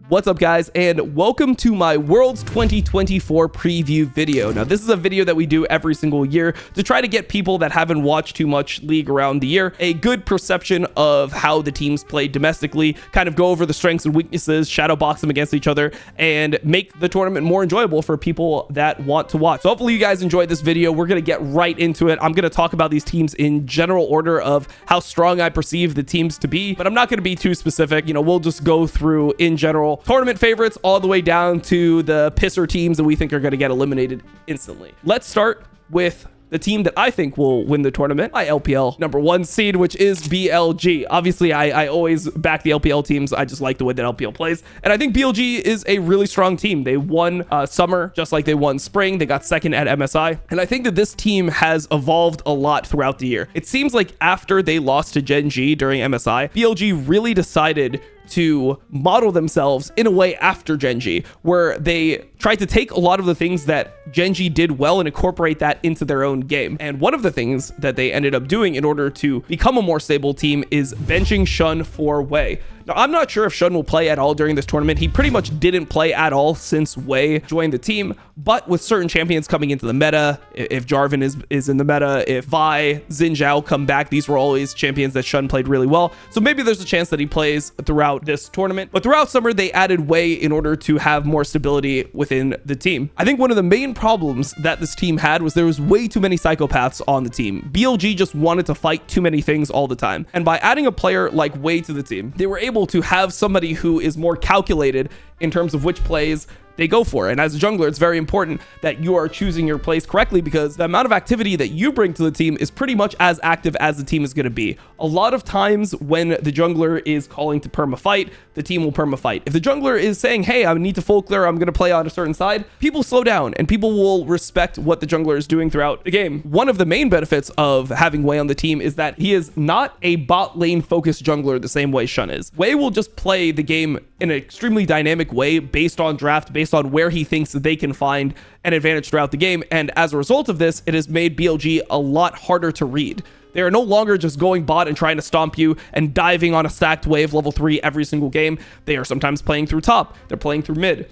What's up, guys, and welcome to my Worlds 2024 preview video. Now, this is a video that we do every single year to try to get people that haven't watched too much League around the year a good perception of how the teams play domestically, kind of go over the strengths and weaknesses, shadow box them against each other, and make the tournament more enjoyable for people that want to watch. So hopefully you guys enjoyed this video. We're going to get right into it. I'm going to talk about these teams in general order of how strong I perceive the teams to be, but I'm not going to be too specific. We'll just go through in general tournament favorites all the way down to the pisser teams that we think are going to get eliminated instantly. Let's start with the team that I think will win the tournament, my LPL number 1 seed, which is BLG. Obviously, I always back the LPL teams. I just like the way that LPL plays. And I think BLG is a really strong team. They won summer just like they won spring. They got second at MSI. And I think that this team has evolved a lot throughout the year. It seems like after they lost to Gen G during MSI, BLG really decided to model themselves in a way after Gen G, where they tried to take a lot of the things that Gen G did well and incorporate that into their own game. And one of the things that they ended up doing in order to become a more stable team is benching Shun for Wei. Now, I'm not sure if Shun will play at all during this tournament. He pretty much didn't play at all since Wei joined the team, but with certain champions coming into the meta, if Jarvan is in the meta, if Vi, Xin Zhao come back, these were always champions that Shun played really well. So maybe there's a chance that he plays throughout this tournament. But throughout summer, they added Wei in order to have more stability within the team. I think one of the main problems that this team had was there was way too many psychopaths on the team. BLG just wanted to fight too many things all the time. And by adding a player like Wei to the team, they were able to have somebody who is more calculated in terms of which plays they go for. And as a jungler, it's very important that you are choosing your plays correctly, because the amount of activity that you bring to the team is pretty much as active as the team is going to be. A lot of times when the jungler is calling to perma fight, the team will perma fight. If the jungler is saying, hey, I need to full clear, I'm going to play on a certain side, people slow down and people will respect what the jungler is doing throughout the game. One of the main benefits of having Wei on the team is that he is not a bot lane focused jungler the same way Shun is. Wei will just play the game in an extremely dynamic way based on draft, based on where he thinks that they can find an advantage throughout the game. And as a result of this, it has made BLG a lot harder to read. They are no longer just going bot and trying to stomp you and diving on a stacked wave level 3 every single game. They are sometimes playing through top. They're playing through mid.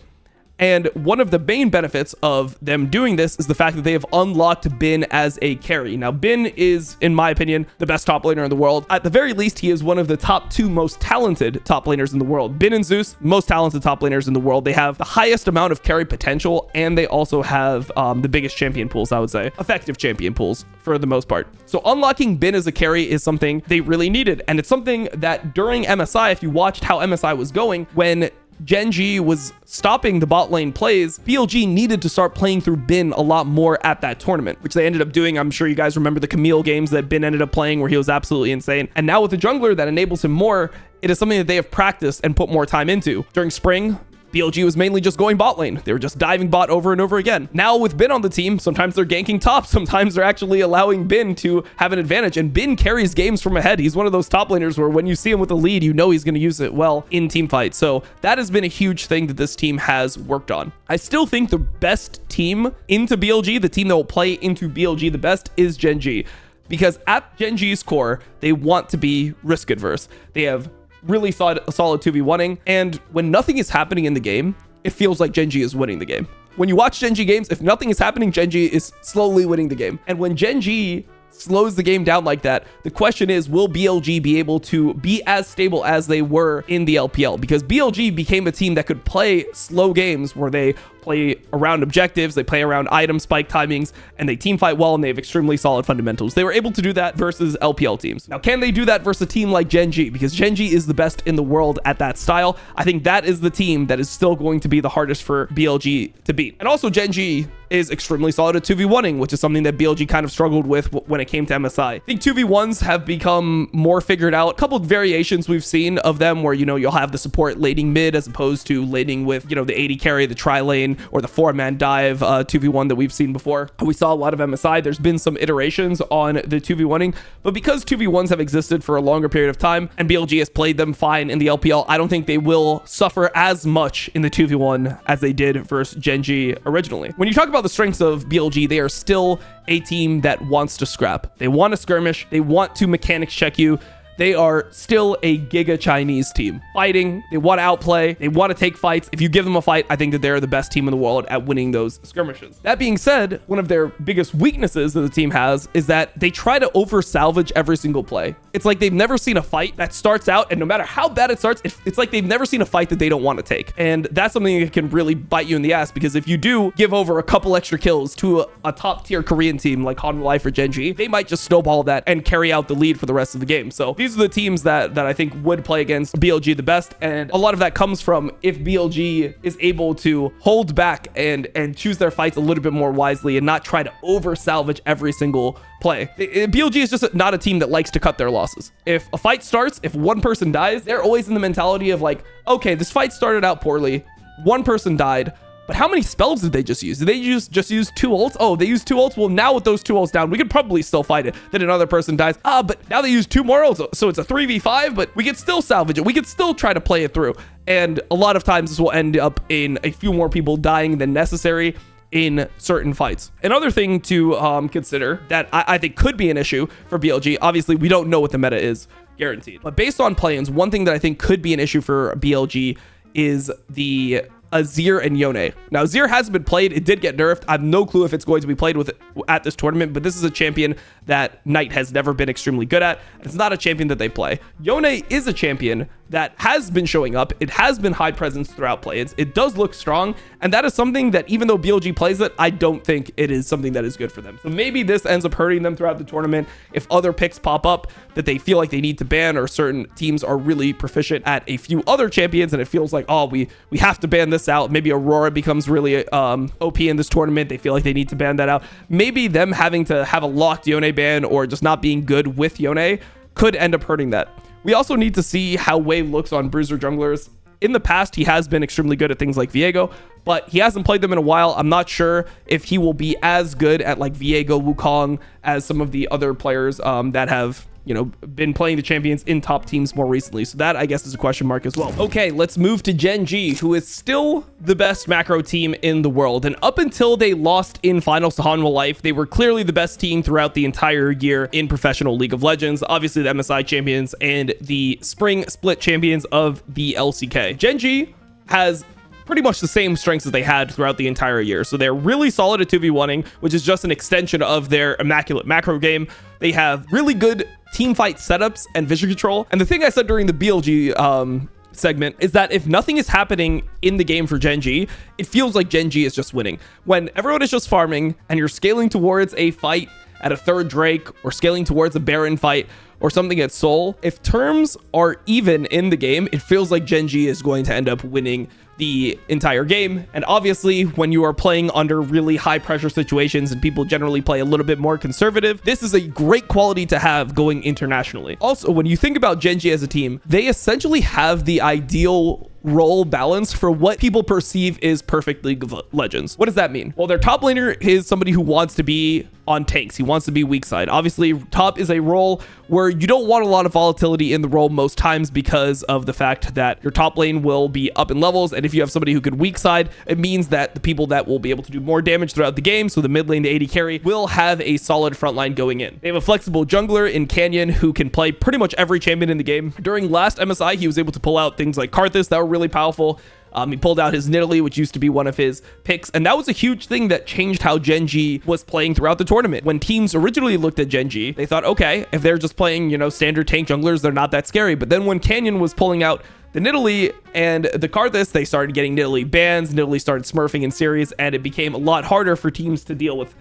And one of the main benefits of them doing this is the fact that they have unlocked Bin as a carry. Now, Bin is, in my opinion, the best top laner in the world. At the very least, he is one of the top 2 most talented top laners in the world. Bin and Zeus, most talented top laners in the world. They have the highest amount of carry potential, and they also have the biggest champion pools, I would say. Effective champion pools, for the most part. So unlocking Bin as a carry is something they really needed. And it's something that during MSI, if you watched how MSI was going, when Gen G was stopping the bot lane plays, BLG needed to start playing through Bin a lot more at that tournament, which they ended up doing. I'm sure you guys remember the Camille games that Bin ended up playing where he was absolutely insane. And now with the jungler that enables him more, it is something that they have practiced and put more time into. During spring, BLG was mainly just going bot lane. They were just diving bot over and over again. Now with Bin on the team, sometimes they're ganking top. Sometimes they're actually allowing Bin to have an advantage. And Bin carries games from ahead. He's one of those top laners where when you see him with a lead, you know he's going to use it well in team fights. So that has been a huge thing that this team has worked on. I still think the best team into BLG, the team that will play into BLG the best, is Gen G. Because at Gen G's core, they want to be risk adverse. They have really solid 2v1ing, and when nothing is happening in the game, it feels like Gen G is winning the game. When you watch Gen G games, if nothing is happening, Gen G is slowly winning the game. And when Gen G slows the game down like that, the question is, will BLG be able to be as stable as they were in the LPL? Because BLG became a team that could play slow games where they play around objectives, they play around item spike timings, and they team fight well, and they have extremely solid fundamentals. They were able to do that versus LPL teams. Now, can they do that versus a team like Gen G? Because Gen G is the best in the world at that style. I think that is the team that is still going to be the hardest for BLG to beat. And also, Gen G is extremely solid at 2v1ing, which is something that BLG kind of struggled with when it came to MSI. I think 2v1s have become more figured out. A couple of variations we've seen of them where, you'll have the support laning mid as opposed to laning with, the AD carry, the tri-lane, or the 4-man dive 2v1 that we've seen before. We saw a lot of MSI. There's been some iterations on the 2v1ing, but because 2v1s have existed for a longer period of time and BLG has played them fine in the LPL, I don't think they will suffer as much in the 2v1 as they did versus Gen G originally. When you talk about the strengths of BLG, they are still a team that wants to scrap. They want to skirmish. They want to mechanics check you. they are still a giga Chinese team. Fighting, they want to outplay, they want to take fights. If you give them a fight, I think that they're the best team in the world at winning those skirmishes. That being said, one of their biggest weaknesses that the team has is that they try to over salvage every single play. It's like they've never seen a fight that starts out, and no matter how bad it starts, it's like they've never seen a fight that they don't want to take. And that's something that can really bite you in the ass, because if you do give over a couple extra kills to a top tier Korean team like Han Life or Genji, they might just snowball that and carry out the lead for the rest of the game. So these are the teams that I think would play against BLG the best. And a lot of that comes from if BLG is able to hold back and choose their fights a little bit more wisely and not try to over salvage every single play. BLG is just not a team that likes to cut their losses. If a fight starts, if one person dies, they're always in the mentality of like, okay, this fight started out poorly, one person died, but how many spells did they just use? Did they just use 2 ults? Oh, they used 2 ults? Well, now with those 2 ults down, we could probably still fight it. Then another person dies. But now they use 2 more ults, so it's a 3v5, but we could still salvage it. We could still try to play it through. And a lot of times this will end up in a few more people dying than necessary in certain fights. Another thing to consider that I think could be an issue for BLG, obviously we don't know what the meta is guaranteed, but based on play-ins, one thing that I think could be an issue for BLG is the Azir and Yone. Now, Azir hasn't been played. It did get nerfed. I have no clue if it's going to be played with at this tournament, but this is a champion that Knight has never been extremely good at. It's not a champion that they play. Yone is a champion that has been showing up. It has been high presence throughout play. It does look strong, and that is something that even though BLG plays it, I don't think it is something that is good for them. So maybe this ends up hurting them throughout the tournament if other picks pop up that they feel like they need to ban, or certain teams are really proficient at a few other champions and it feels like, oh, we have to ban this out. Maybe Aurora becomes really OP in this tournament. They feel like they need to ban that out. Maybe them having to have a locked Yone ban or just not being good with Yone could end up hurting that. We also need to see how Wave looks on bruiser junglers. In the past, he has been extremely good at things like Viego, but he hasn't played them in a while. I'm not sure if he will be as good at like Viego, Wukong as some of the other players that have, you know, been playing the champions in top teams more recently. So that, I guess, is a question mark as well. Okay, let's move to Genji, who is still the best macro team in the world. And up until they lost in finals to Hanwha Life, they were clearly the best team throughout the entire year in professional League of Legends. Obviously, the MSI champions and the spring split champions of the LCK. Genji has pretty much the same strengths as they had throughout the entire year. So they're really solid at 2v1ing, which is just an extension of their immaculate macro game. They have really good team fight setups and vision control. And the thing I said during the BLG segment is that if nothing is happening in the game for Genji, it feels like Genji is just winning. When everyone is just farming and you're scaling towards a fight at a 3rd Drake or scaling towards a Baron fight or something at Soul, if terms are even in the game, it feels like Genji is going to end up winning the entire game. And obviously, when you are playing under really high pressure situations and people generally play a little bit more conservative, this is a great quality to have going internationally. Also, when you think about Genji as a team, they essentially have the ideal role balance for what people perceive is perfect League of Legends. What does that mean? Well, their top laner is somebody who wants to be on tanks. He wants to be weak side. Obviously, top is a role where you don't want a lot of volatility in the role most times because of the fact that your top lane will be up in levels, and if you have somebody who could weak side, it means that the people that will be able to do more damage throughout the game, so the mid lane, the AD carry, will have a solid front line going in. They have a flexible jungler in Canyon who can play pretty much every champion in the game. During last MSI, he was able to pull out things like Kha'zix that were really powerful. He pulled out his Nidalee, which used to be one of his picks, and that was a huge thing that changed how Genji was playing throughout the tournament. When teams originally looked at Genji, they thought, okay, if they're just playing, you know, standard tank junglers, they're not that scary. But then when Canyon was pulling out the Nidalee and the Kha'zix, they started getting Nidalee bans, Nidalee started smurfing in series, and it became a lot harder for teams to deal with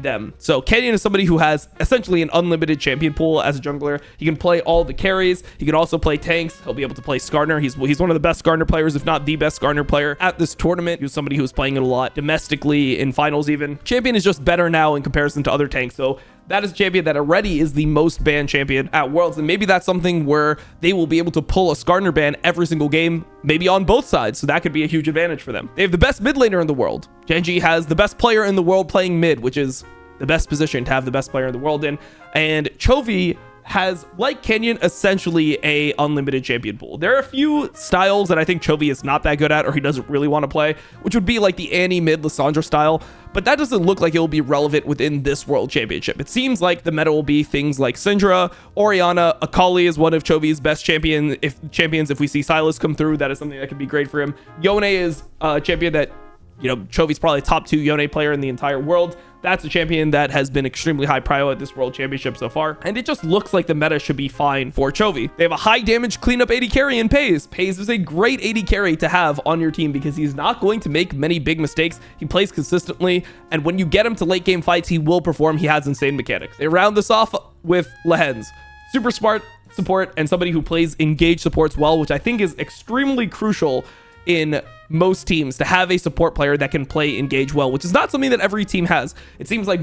them. So Canyon is somebody who has essentially an unlimited champion pool as a jungler. He can play all the carries. He can also play tanks. He'll be able to play Skarner. He's one of the best Skarner players, if not the best Skarner player at this tournament. He was somebody who was playing it a lot domestically in finals even. Champion is just better now in comparison to other tanks. So that is a champion that already is the most banned champion at Worlds. And maybe that's something where they will be able to pull a Skarner ban every single game, maybe on both sides. So that could be a huge advantage for them. They have the best mid laner in the world. Genji has the best player in the world playing mid, which is the best position to have the best player in the world in. And Chovy has, like Canyon, essentially a unlimited champion pool. There are a few styles that I think Chovy is not that good at, or he doesn't really want to play, which would be like the Annie mid Lissandra style, but that doesn't look like it will be relevant within this World Championship. It seems like the meta will be things like Syndra, Orianna, Akali is one of Chovy's best champions. If we see Silas come through, that is something that could be great for him. Yone is a champion that, you know, Chovy's probably top 2 Yone player in the entire world. That's a champion that has been extremely high prio at this World Championship so far, and it just looks like the meta should be fine for Chovy. They have a high damage cleanup AD carry in Paze. Paze is a great AD carry to have on your team because he's not going to make many big mistakes. He plays consistently, and when you get him to late game fights, he will perform. He has insane mechanics. They round this off with Lehens. Super smart support and somebody who plays engage supports well, which I think is extremely crucial in most teams, to have a support player that can play engage well, which is not something that every team has. It seems like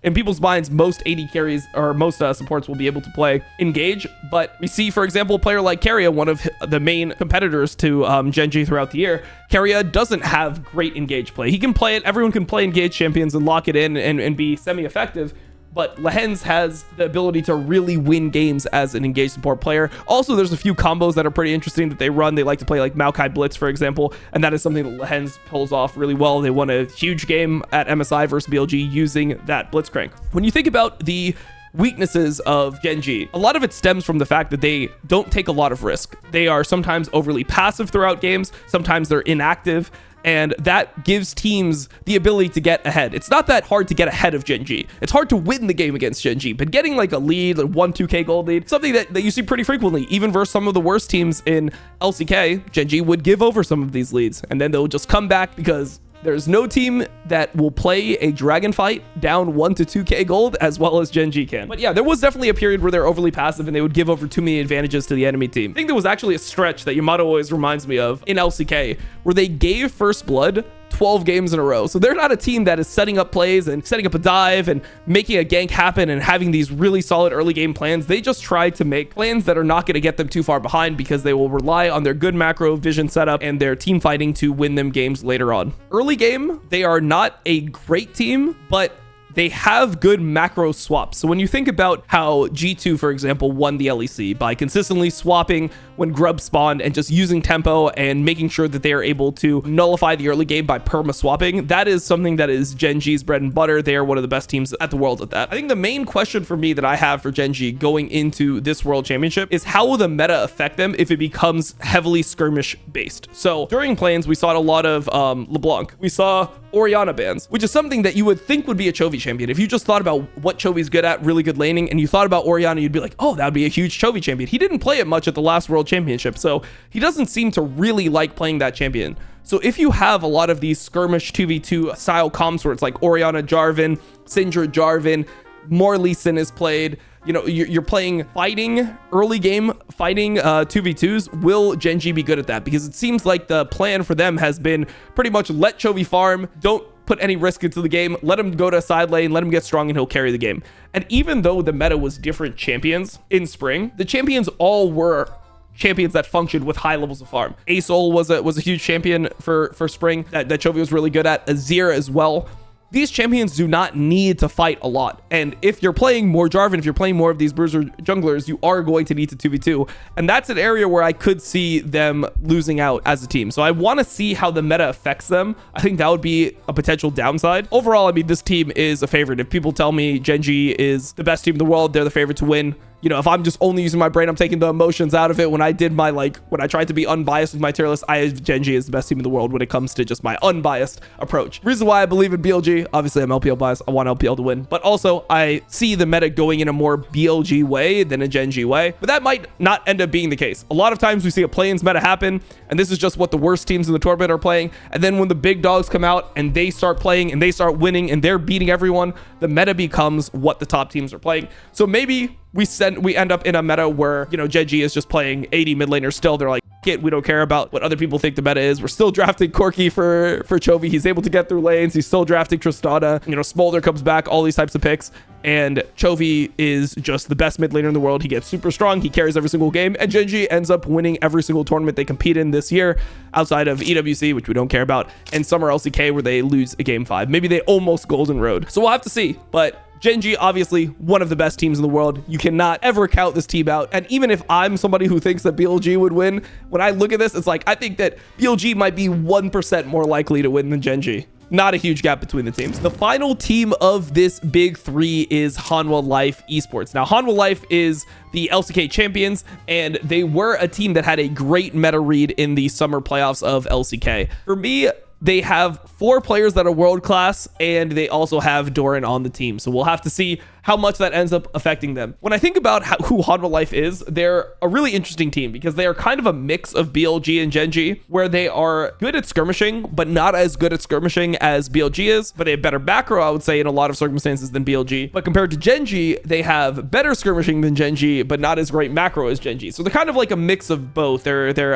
in people's minds, most AD carries or most supports will be able to play engage, but we see, for example, a player like Keria, one of the main competitors to Gen.G throughout the year. Keria doesn't have great engage play. He can play it. Everyone can play engage champions and lock it in and be semi-effective, but Lehens has the ability to really win games as an engaged support player. Also, there's a few combos that are pretty interesting that they run. They like to play like Maokai Blitz, for example, and that is something that Lehens pulls off really well. They won a huge game at MSI versus BLG using that Blitzcrank. When you think about the weaknesses of Gen.G, a lot of it stems from the fact that they don't take a lot of risk. They are sometimes overly passive throughout games. Sometimes they're inactive, and that gives teams the ability to get ahead. It's not that hard to get ahead of Gen.G. It's hard to win the game against Gen.G, but getting like a lead, like 1-2k gold lead, something that you see pretty frequently, even versus some of the worst teams in LCK, Gen.G would give over some of these leads, and then they'll just come back because there's no team that will play a dragon fight down 1-2k gold as well as Gen.G can. But yeah, there was definitely a period where they're overly passive and they would give over too many advantages to the enemy team. I think there was actually a stretch that Yamato always reminds me of in LCK where they gave First Blood 12 games in a row. So they're not a team that is setting up plays and setting up a dive and making a gank happen and having these really solid early game plans. They just try to make plans that are not going to get them too far behind because they will rely on their good macro vision setup and their team fighting to win them games later on. Early game, they are not a great team, but they have good macro swaps. So when you think about how G2, for example, won the LEC by consistently swapping when Grub spawned and just using tempo and making sure that they are able to nullify the early game by perma swapping, that is something that is Gen.G's bread and butter. They are one of the best teams at the world at that. I think the main question for me that I have for Gen.G going into this World Championship is how will the meta affect them if it becomes heavily skirmish based? So during planes, we saw a lot of LeBlanc. We saw Orianna bans, which is something that you would think would be a Chovy champion. If you just thought about what Chovy's good at, really good laning, and you thought about Orianna, you'd be like, oh, that would be a huge Chovy champion. He didn't play it much at the last World Championship, so he doesn't seem to really like playing that champion. So if you have a lot of these skirmish 2v2 style comps where it's like Orianna Jarvan, Syndra Jarvan, more Lee Sin is played, you know, you're playing fighting early game, fighting 2v2s, will Gen.G be good at that? Because it seems like the plan for them has been pretty much let Chovy farm, don't put any risk into the game, let him go to a side lane, let him get strong, and he'll carry the game. And even though the meta was different champions in spring, the champions all were champions that functioned with high levels of farm. Asol was a huge champion for spring that Chovy was really good at. Azir as well. These champions do not need to fight a lot. And if you're playing more Jarvan, if you're playing more of these bruiser junglers, you are going to need to 2v2. And that's an area where I could see them losing out as a team. So I want to see how the meta affects them. I think that would be a potential downside. Overall, I mean, this team is a favorite. If people tell me Gen.G is the best team in the world, they're the favorite to win. You know, if I'm just only using my brain, I'm taking the emotions out of it. When I did my, when I tried to be unbiased with my tier list, Gen.G is the best team in the world when it comes to just my unbiased approach. Reason why I believe in BLG, obviously I'm LPL biased. I want LPL to win, but also I see the meta going in a more BLG way than a Gen.G way, but that might not end up being the case. A lot of times we see a play-ins meta happen, and this is just what the worst teams in the tournament are playing. And then when the big dogs come out and they start playing and they start winning and they're beating everyone, the meta becomes what the top teams are playing. So maybe we end up in a meta where, you know, Gen.G is just playing 80 mid laners still. They're like, we don't care about what other people think the meta is. We're still drafting Corki for Chovy. He's able to get through lanes. He's still drafting Tristana. You know, Smolder comes back, all these types of picks. And Chovy is just the best mid laner in the world. He gets super strong. He carries every single game. And Gen.G ends up winning every single tournament they compete in this year, outside of EWC, which we don't care about, and Summer LCK, where they lose a game 5. Maybe they almost Golden Road. So we'll have to see. But Genji, obviously one of the best teams in the world. You cannot ever count this team out. And even if I'm somebody who thinks that BLG would win, when I look at this, it's like, I think that BLG might be 1% more likely to win than Genji. Not a huge gap between the teams. The final team of this big three is Hanwha Life Esports. Now, Hanwha Life is the LCK champions, and they were a team that had a great meta read in the summer playoffs of LCK. For me, they have 4 players that are world class, and they also have Doran on the team. So we'll have to see how much that ends up affecting them. When I think about who Hanwha Life is, they're a really interesting team because they are kind of a mix of BLG and Genji, where they are good at skirmishing, but not as good at skirmishing as BLG is. But they have better macro, I would say, in a lot of circumstances than BLG. But compared to Genji, they have better skirmishing than Genji, but not as great macro as Genji. So they're kind of like a mix of both. They're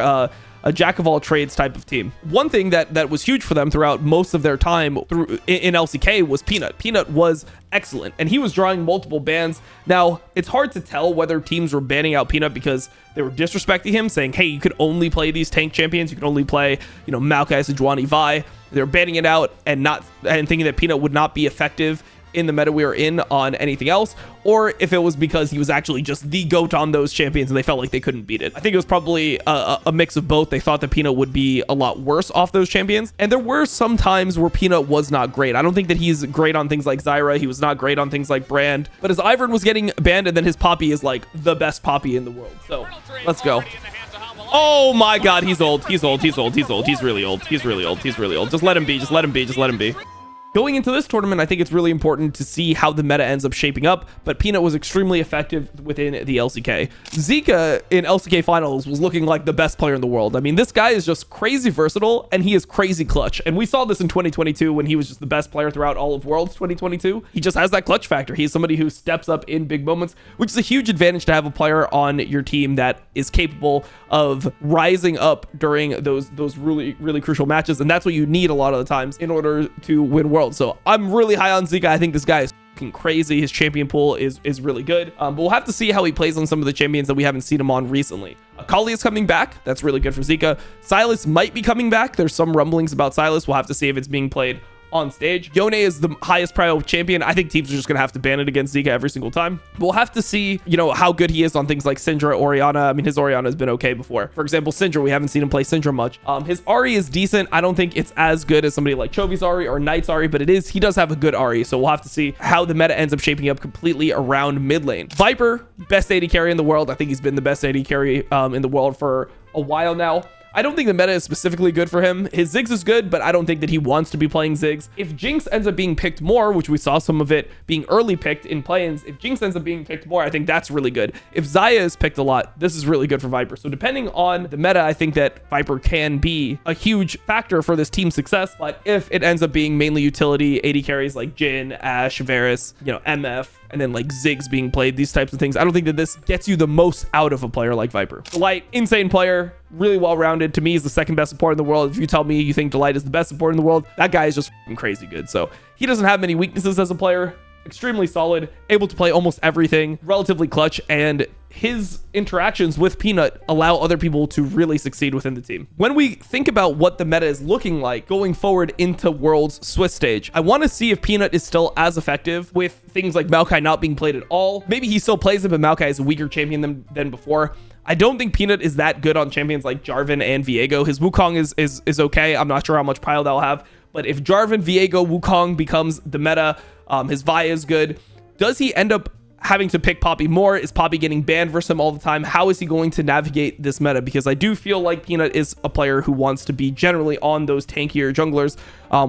a jack of all trades type of team. One thing that was huge for them throughout most of their time in LCK was Peanut. Peanut was excellent, and he was drawing multiple bans. Now, it's hard to tell whether teams were banning out Peanut because they were disrespecting him, saying, hey, you could only play these tank champions. You could only play, Maokai, Sejuani, Vi. They're banning it out and thinking that Peanut would not be effective in the meta we were in on anything else, or if it was because he was actually just the GOAT on those champions and they felt like they couldn't beat it. I think it was probably a mix of both. They thought that Peanut would be a lot worse off those champions, and there were some times where Peanut was not great. I don't think that he's great on things like Zyra. He was not great on things like Brand, but his Ivern was getting banned, and then his Poppy is like the best Poppy in the world. So let's go. Oh my god, he's old. He's old. He's old. He's old. He's really old. He's really old. He's really old. Just let him be. Just let him be. Just let him be. Going into this tournament, I think it's really important to see how the meta ends up shaping up, but Peanut was extremely effective within the LCK. Zika in LCK finals was looking like the best player in the world. I mean, this guy is just crazy versatile, and he is crazy clutch. And we saw this in 2022 when he was just the best player throughout all of Worlds 2022. He just has that clutch factor. He's somebody who steps up in big moments, which is a huge advantage to have a player on your team that is capable of rising up during those really, really crucial matches. And that's what you need a lot of the times in order to win Worlds. So I'm really high on Zika. I think this guy is fucking crazy. His champion pool is really good. But we'll have to see how he plays on some of the champions that we haven't seen him on recently. Kali is coming back. That's really good for Zika. Silas might be coming back. There's some rumblings about Silas. We'll have to see if it's being played on stage. Yone is the highest prio champion. I think teams are just gonna have to ban it against Zika every single time. We'll have to see, how good he is on things like Syndra, Orianna. I mean, his Orianna has been okay before. For example, Syndra, we haven't seen him play Syndra much. His Ahri is decent. I don't think it's as good as somebody like Chovy's Ahri or Knight's Ahri, but he does have a good Ahri. So we'll have to see how the meta ends up shaping up completely around mid lane. Viper, best AD carry in the world. I think he's been the best AD carry in the world for a while now. I don't think the meta is specifically good for him. His Ziggs is good, but I don't think that he wants to be playing Ziggs. If Jinx ends up being picked more, which we saw some of it being early picked in play-ins, if Jinx ends up being picked more, I think that's really good. If Xayah is picked a lot, this is really good for Viper. So depending on the meta, I think that Viper can be a huge factor for this team's success. But if it ends up being mainly utility, AD carries like Jhin, Ashe, Varus, MF, and then like Ziggs being played, these types of things, I don't think that this gets you the most out of a player like Viper. Delight, insane player, really well-rounded. To me, he's the second best support in the world. If you tell me you think Delight is the best support in the world, that guy is just crazy good. So he doesn't have many weaknesses as a player. Extremely solid, able to play almost everything, relatively clutch, and his interactions with Peanut allow other people to really succeed within the team. When we think about what the meta is looking like going forward into Worlds Swiss stage, I want to see if Peanut is still as effective with things like Maokai not being played at all. Maybe he still plays it, but Maokai is a weaker champion than before. I don't think Peanut is that good on champions like Jarvan and Viego. His Wukong is okay. I'm not sure how much pile that'll have, but if Jarvan, Viego, Wukong becomes the meta, his Vi is good. Does he end up having to pick Poppy more? Is Poppy getting banned versus him all the time? How is he going to navigate this meta? Because I do feel like Peanut is a player who wants to be generally on those tankier junglers,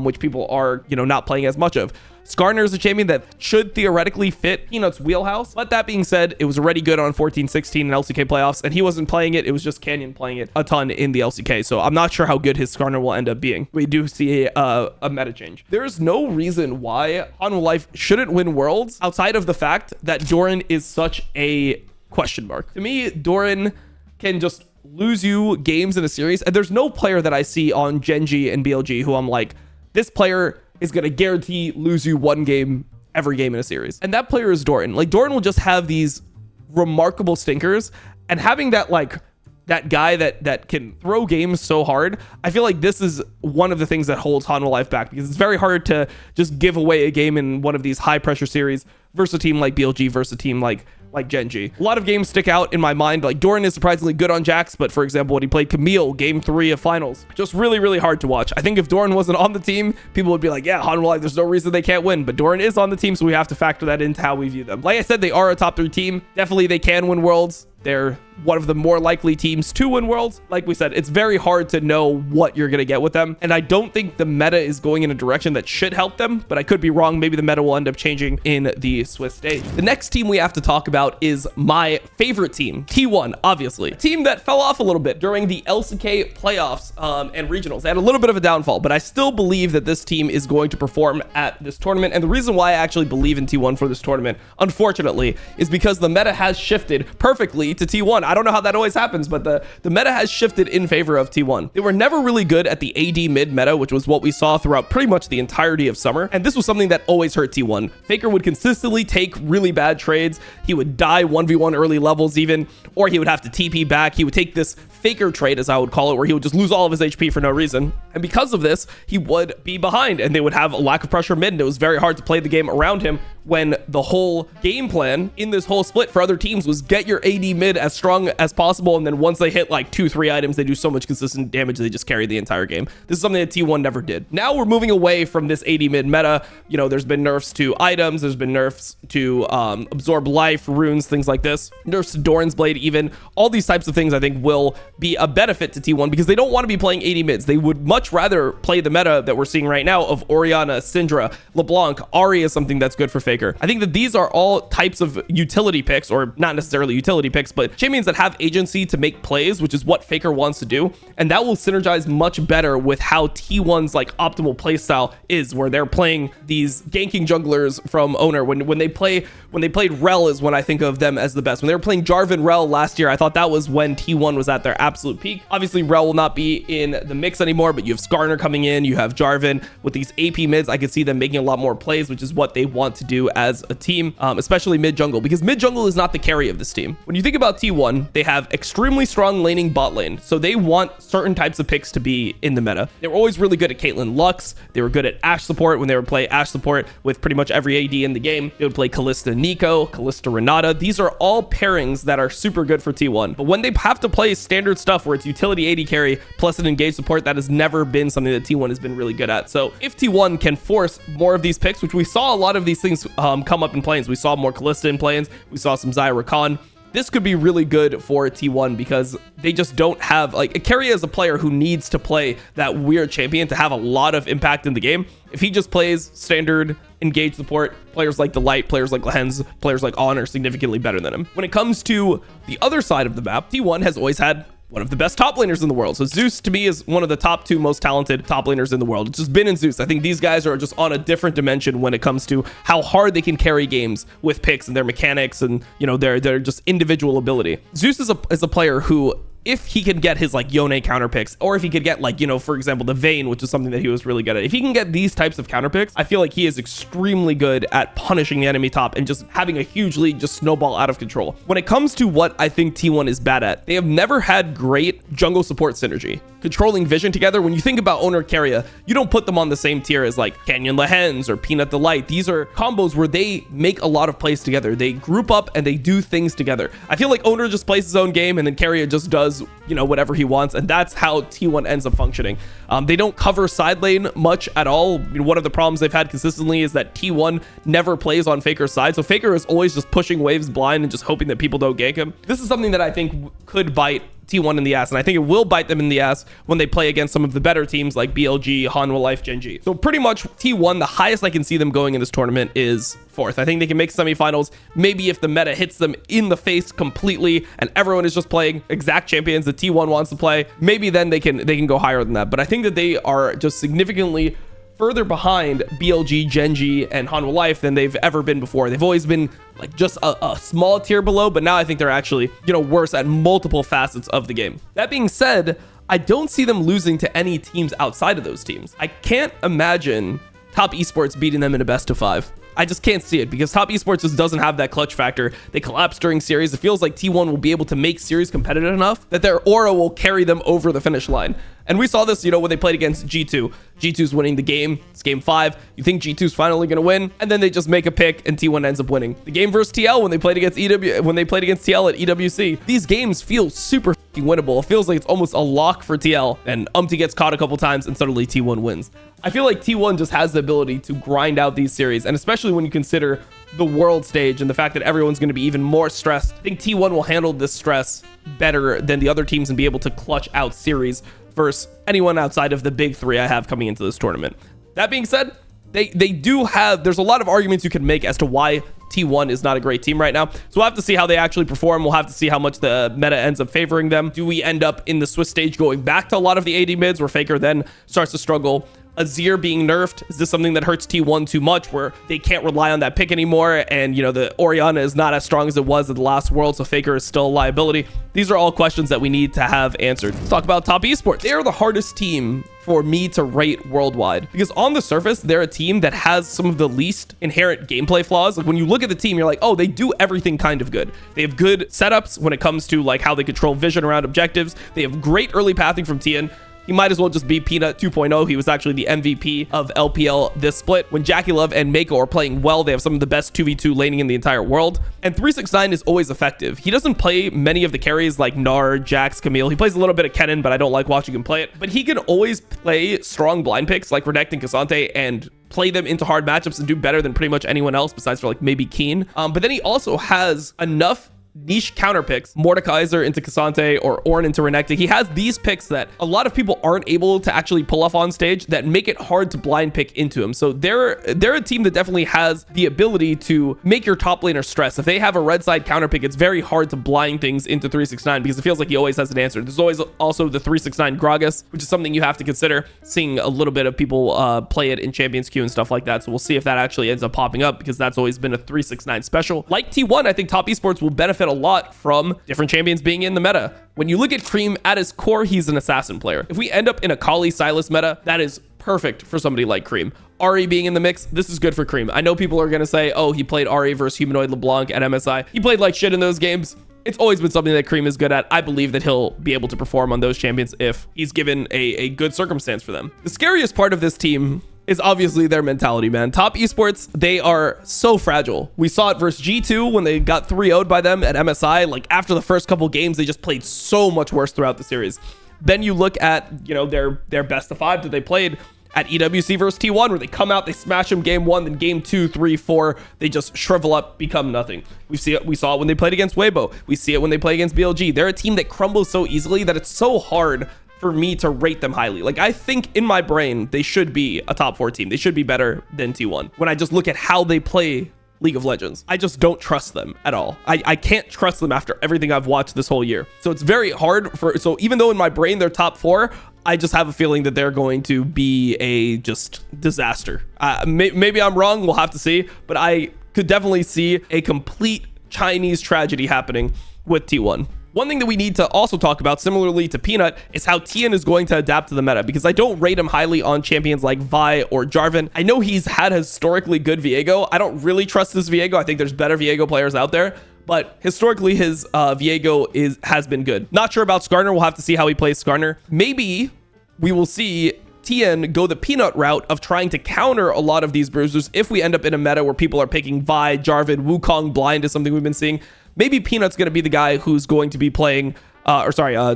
which people are, not playing as much of. Skarner is a champion that should theoretically fit Peanut's wheelhouse. But that being said, it was already good on 14-16 in LCK playoffs, and he wasn't playing it. It was just Canyon playing it a ton in the LCK. So I'm not sure how good his Skarner will end up being. We do see a meta change. There's no reason why Hanwha Life shouldn't win Worlds outside of the fact that Doran is such a question mark. To me, Doran can just lose you games in a series, and there's no player that I see on Genji and BLG who I'm like, this player is going to guarantee lose you one game every game in a series. And that player is Doran. Like, Doran will just have these remarkable stinkers, and having that like that guy that can throw games so hard. I feel like this is one of the things that holds Hanwha Life back, because it's very hard to just give away a game in one of these high pressure series versus a team like BLG versus a team like Genji. A lot of games stick out in my mind. Like Doran is surprisingly good on Jax, but for example, when he played Camille, game 3 of finals, just really hard to watch. I think if Doran wasn't on the team, people would be like, yeah, Hanwha Life, there's no reason they can't win. But Doran is on the team, so we have to factor that into how we view them. Like I said, they are a top 3 team. Definitely they can win worlds. They're one of the more likely teams to win worlds. Like we said, it's very hard to know what you're going to get with them. And I don't think the meta is going in a direction that should help them, but I could be wrong. Maybe the meta will end up changing in the Swiss stage. The next team we have to talk about is my favorite team, T1, obviously. A team that fell off a little bit during the LCK playoffs and regionals. They had a little bit of a downfall, but I still believe that this team is going to perform at this tournament. And the reason why I actually believe in T1 for this tournament, unfortunately, is because the meta has shifted perfectly to T1. I don't know how that always happens, but the meta has shifted in favor of T1. They were never really good at the AD mid meta, which was what we saw throughout pretty much the entirety of summer. And this was something that always hurt T1. Faker would consistently take really bad trades. He would die 1v1 early levels even, or he would have to TP back. He would take this Faker trade, as I would call it, where he would just lose all of his HP for no reason. And because of this, he would be behind and they would have a lack of pressure mid, and it was very hard to play the game around him when the whole game plan in this whole split for other teams was get your AD mid as strong as possible, and then once they hit like 2-3 items, they do so much consistent damage they just carry the entire game. This is something that T1 never did. Now we're moving away from this AD mid meta. You know, there's been nerfs to items, there's been nerfs to absorb life, runes, things like this, nerfs to Doran's Blade even. All these types of things I think will be a benefit to T1 because they don't want to be playing AD mids. They would much rather play the meta that we're seeing right now of Orianna, Syndra, LeBlanc. Ahri is something that's good for Faker. I think that these are all types of utility picks, or not necessarily utility picks, but champions that have agency to make plays, which is what Faker wants to do. And that will synergize much better with how T1's like optimal playstyle is, where they're playing these ganking junglers from Owner. When they played Rel is when I think of them as the best. When they were playing Jarvan Rel last year, I thought that was when T1 was at their absolute peak. Obviously, Rel will not be in the mix anymore, but you have Skarner coming in, you have Jarvan with these AP mids. I could see them making a lot more plays, which is what they want to do as a team, especially mid jungle, because mid jungle is not the carry of this team. When you think about T1, they have extremely strong laning bot lane, so they want certain types of picks to be in the meta. They were always really good at Caitlyn Lux. They were good at Ashe support when they would play Ashe support with pretty much every AD in the game. They would play Kalista Nico, Kalista Renata. These are all pairings that are super good for T1. But when they have to play standard stuff where it's utility AD carry plus an engage support, that has never been something that T1 has been really good at. So if T1 can force more of these picks, which we saw a lot of these things come up in planes. We saw more Kalista in planes. We saw some Zyra Khan. This could be really good for T1 because they just don't have, like, Keria is a player who needs to play that weird champion to have a lot of impact in the game. If he just plays standard engage support, players like Delight, players like Lehens, players like On are significantly better than him. When it comes to the other side of the map, T1 has always had one of the best top laners in the world. So Zeus to me is one of the top 2 most talented top laners in the world. It's just Bin and Zeus. I think these guys are just on a different dimension when it comes to how hard they can carry games with picks and their mechanics and, you know, their just individual ability. Zeus is a player who, if he can get his like Yone counter picks, or if he could get like, you know, for example, the Vayne, which is something that he was really good at. If he can get these types of counter picks, I feel like he is extremely good at punishing the enemy top and just having a huge lead just snowball out of control. When it comes to what I think T1 is bad at, they have never had great jungle support synergy. Controlling vision together, when you think about Owner Keria, you don't put them on the same tier as like Canyon Lehens or Peanut Delight. These are combos where they make a lot of plays together. They group up and they do things together. I feel like Owner just plays his own game and then Keria just does, you know, whatever he wants, and that's how T1 ends up functioning. They don't cover side lane much at all. You know, one of the problems they've had consistently is that T1 never plays on Faker's side, so Faker is always just pushing waves blind and just hoping that people don't gank him. This is something that I think could bite T1 in the ass, and I think it will bite them in the ass when they play against some of the better teams like BLG, Hanwha Life, Genji. So pretty much T1, the highest I can see them going in this tournament is 4th. I think they can make semifinals. Maybe if the meta hits them in the face completely and everyone is just playing exact champions that T1 wants to play, maybe then they can go higher than that. But I think that they are just significantly further behind BLG, Genji, and Hanwha Life than they've ever been before. They've always been like just a small tier below, but now I think they're actually, you know, worse at multiple facets of the game. That being said, I don't see them losing to any teams outside of those teams. I can't imagine Top Esports beating them in a best of 5. I just can't see it because Top Esports just doesn't have that clutch factor. They collapse during series. It feels like T1 will be able to make series competitive enough that their aura will carry them over the finish line. And we saw this, when they played against G2. G2's winning the game. It's game 5. You think G2's finally going to win, and then they just make a pick and T1 ends up winning. The game versus TL when they played against TL at EWC. These games feel super winnable. It feels like it's almost a lock for TL, and gets caught a couple times and suddenly T1 wins. I feel like T1 just has the ability to grind out these series, and especially when you consider the world stage and the fact that everyone's going to be even more stressed. I think T1 will handle this stress better than the other teams and be able to clutch out series versus anyone outside of the big 3 I have coming into this tournament. That being said, they do have, there's a lot of arguments you can make as to why T1 is not a great team right now. So we'll have to see how they actually perform. We'll have to see how much the meta ends up favoring them. Do we end up in the Swiss stage going back to a lot of the AD mids where Faker then starts to struggle? Azir being nerfed, is this something that hurts T1 too much where they can't rely on that pick anymore? And the Orianna is not as strong as it was at the last World, so Faker is still a liability. These are all questions that we need to have answered. Let's talk about Top Esports. They are the hardest team for me to rate worldwide because on the surface, they're a team that has some of the least inherent gameplay flaws. Like when you look at the team, you're like, oh, they do everything kind of good. They have good setups when it comes to like how they control vision around objectives. They have great early pathing from Tien. He might as well just be Peanut 2.0. He was actually the MVP of LPL this split. When Jackie Love and Mako are playing well, they have some of the best 2v2 laning in the entire world. And 369 is always effective. He doesn't play many of the carries like Gnar, Jax, Camille. He plays a little bit of Kennen, but I don't like watching him play it. But he can always play strong blind picks like Renekton and Cassante and play them into hard matchups and do better than pretty much anyone else besides for like maybe Keen. But then he also has enough niche counter picks, Mordekaiser into Cassante or Ornn into Renekton. He has these picks that a lot of people aren't able to actually pull off on stage that make it hard to blind pick into him. So they're a team that definitely has the ability to make your top laner stress. If they have a red side counter pick, it's very hard to blind things into 369 because it feels like he always has an answer. There's always also the 369 Gragas, which is something you have to consider. Seeing a little bit of people play it in Champions Queue and stuff like that. So we'll see if that actually ends up popping up because that's always been a 369 special. Like T1, I think Top Esports will benefit a lot from different champions being in the meta. When you look at Cream, at his core, he's an assassin player. If we end up in a Kali Sylas meta, that is perfect for somebody like Cream. Ahri being in the mix, this is good for Cream. I know people are going to say, oh, he played Ahri versus Humanoid LeBlanc at MSI. He played like shit in those games. It's always been something that Cream is good at. I believe that he'll be able to perform on those champions if he's given a good circumstance for them. The scariest part of this team is obviously their mentality, man. Top Esports, they are so fragile. We saw it versus G2 when they got 3-0'd by them at MSI. Like after the first couple games, they just played so much worse throughout the series. Then you look at, their best of 5 that they played at EWC versus T1, where they come out, they smash them game 1, then game 2, 3, 4, they just shrivel up, become nothing. We saw it when they played against Weibo. We see it when they play against BLG. They're a team that crumbles so easily that it's so hard for me to rate them highly. Like I think in my brain, they should be a top 4 team. They should be better than T1. When I just look at how they play League of Legends, I just don't trust them at all. I can't trust them after everything I've watched this whole year. So it's very hard so even though in my brain they're top 4, I just have a feeling that they're going to be a just disaster. Maybe I'm wrong. We'll have to see, but I could definitely see a complete Chinese tragedy happening with T1. One thing that we need to also talk about, similarly to Peanut, is how Tien is going to adapt to the meta, because I don't rate him highly on champions like Vi or Jarvan. I know he's had historically good Viego. I don't really trust this Viego. I think there's better Viego players out there, but historically his Viego has been good. Not sure about Skarner. We'll have to see how he plays Skarner. Maybe we will see Tien go the Peanut route of trying to counter a lot of these bruisers if we end up in a meta where people are picking Vi, Jarvan, Wukong blind is something we've been seeing. Maybe Peanut's going to be the guy who's going to be playing, Tien's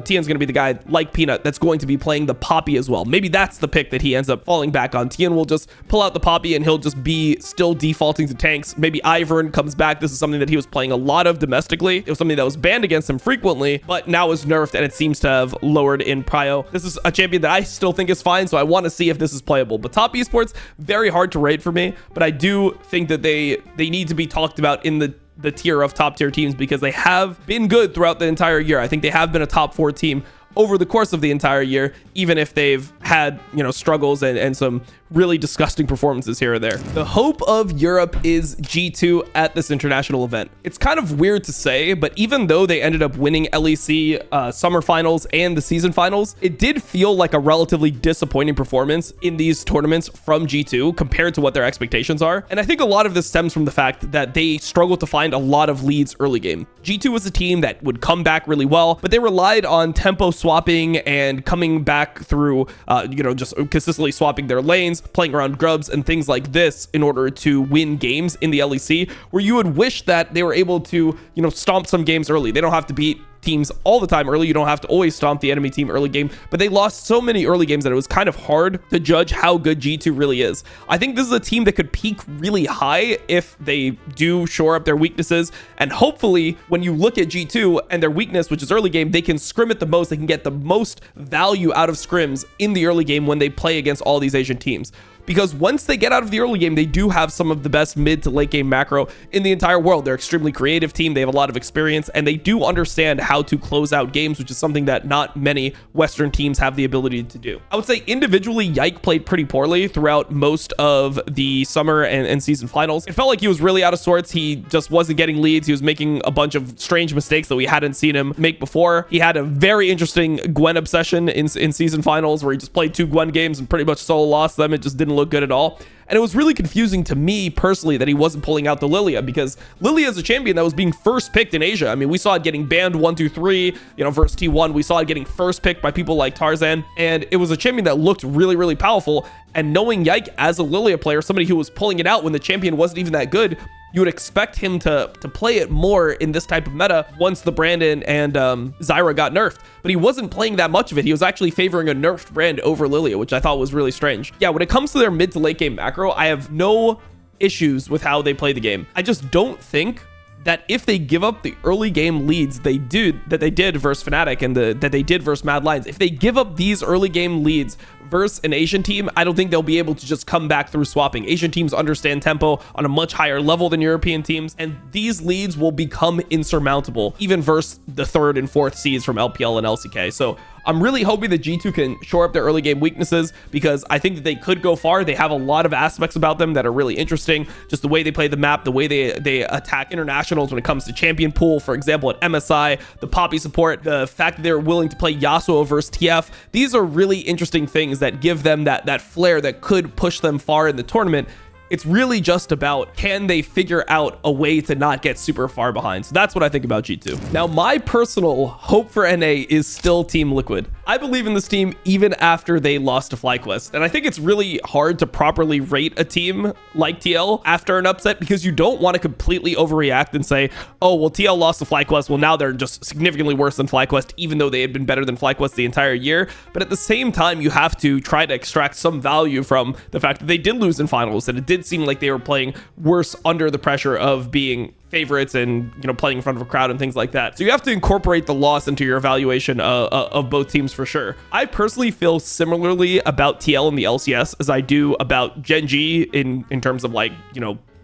going to be the guy like Peanut that's going to be playing the Poppy as well. Maybe that's the pick that he ends up falling back on. Tien will just pull out the Poppy and he'll just be still defaulting to tanks. Maybe Ivern comes back. This is something that he was playing a lot of domestically. It was something that was banned against him frequently, but now is nerfed and it seems to have lowered in prio. This is a champion that I still think is fine, so I want to see if this is playable. But Top Esports, very hard to rate for me, but I do think that they need to be talked about in the tier of top tier teams because they have been good throughout the entire year. I think they have been a top 4 team over the course of the entire year, even if they've had, struggles and some really disgusting performances here or there. The hope of Europe is G2 at this international event. It's kind of weird to say, but even though they ended up winning LEC summer finals and the season finals, it did feel like a relatively disappointing performance in these tournaments from G2 compared to what their expectations are. And I think a lot of this stems from the fact that they struggled to find a lot of leads early game. G2 was a team that would come back really well, but they relied on tempo swapping and coming back through, just consistently swapping their lanes, playing around grubs and things like this in order to win games in the LEC, where you would wish that they were able to, stomp some games early. They don't have to beat teams all the time early. You don't have to always stomp the enemy team early game, but they lost so many early games that it was kind of hard to judge how good G2 really is. I think this is a team that could peak really high if they do shore up their weaknesses, and hopefully when you look at G2 and their weakness, which is early game, they can scrim it the most. They can get the most value out of scrims in the early game when they play against all these Asian teams. Because once they get out of the early game, they do have some of the best mid to late game macro in the entire world. They're extremely creative team. They have a lot of experience, and they do understand how to close out games, which is something that not many Western teams have the ability to do. I would say individually, Yike played pretty poorly throughout most of the summer and season finals. It felt like he was really out of sorts. He just wasn't getting leads. He was making a bunch of strange mistakes that we hadn't seen him make before. He had a very interesting Gwen obsession in season finals where he just played 2 Gwen games and pretty much solo lost them. It just didn't look good at all. And it was really confusing to me personally that he wasn't pulling out the Lilia, because Lilia is a champion that was being first picked in Asia. I mean, we saw it getting banned 1, 2, 3, versus T1. We saw it getting first picked by people like Tarzan, and it was a champion that looked really, really powerful. And knowing Yike as a Lilia player, somebody who was pulling it out when the champion wasn't even that good, you would expect him to play it more in this type of meta once the Brandon and Zyra got nerfed. But he wasn't playing that much of it. He was actually favoring a nerfed Brand over Lilia, which I thought was really strange. Yeah, when it comes to their mid to late game macro, I have no issues with how they play the game. I just don't think that if they give up the early game leads that they did versus Fnatic and that they did versus Mad Lions, if they give up these early game leads versus an Asian team, I don't think they'll be able to just come back through swapping. Asian teams understand tempo on a much higher level than European teams, and these leads will become insurmountable, even versus the 3rd and 4th seeds from LPL and LCK. So I'm really hoping that G2 can shore up their early game weaknesses, because I think that they could go far. They have a lot of aspects about them that are really interesting. Just the way they play the map, the way they attack internationals when it comes to champion pool, for example, at MSI, the Poppy support, the fact that they're willing to play Yasuo versus TF. These are really interesting things that give them that flair that could push them far in the tournament. It's really just about, can they figure out a way to not get super far behind? So that's what I think about G2. Now, my personal hope for NA is still Team Liquid. I believe in this team even after they lost to FlyQuest. And I think it's really hard to properly rate a team like TL after an upset, because you don't want to completely overreact and say, oh, well, TL lost to FlyQuest. Well, now they're just significantly worse than FlyQuest, even though they had been better than FlyQuest the entire year. But at the same time, you have to try to extract some value from the fact that they did lose in finals, and it did seem like they were playing worse under the pressure of being favorites and playing in front of a crowd and things like that. So you have to incorporate the loss into your evaluation of both teams for sure. I personally feel similarly about TL and the LCS as I do about Gen G in terms of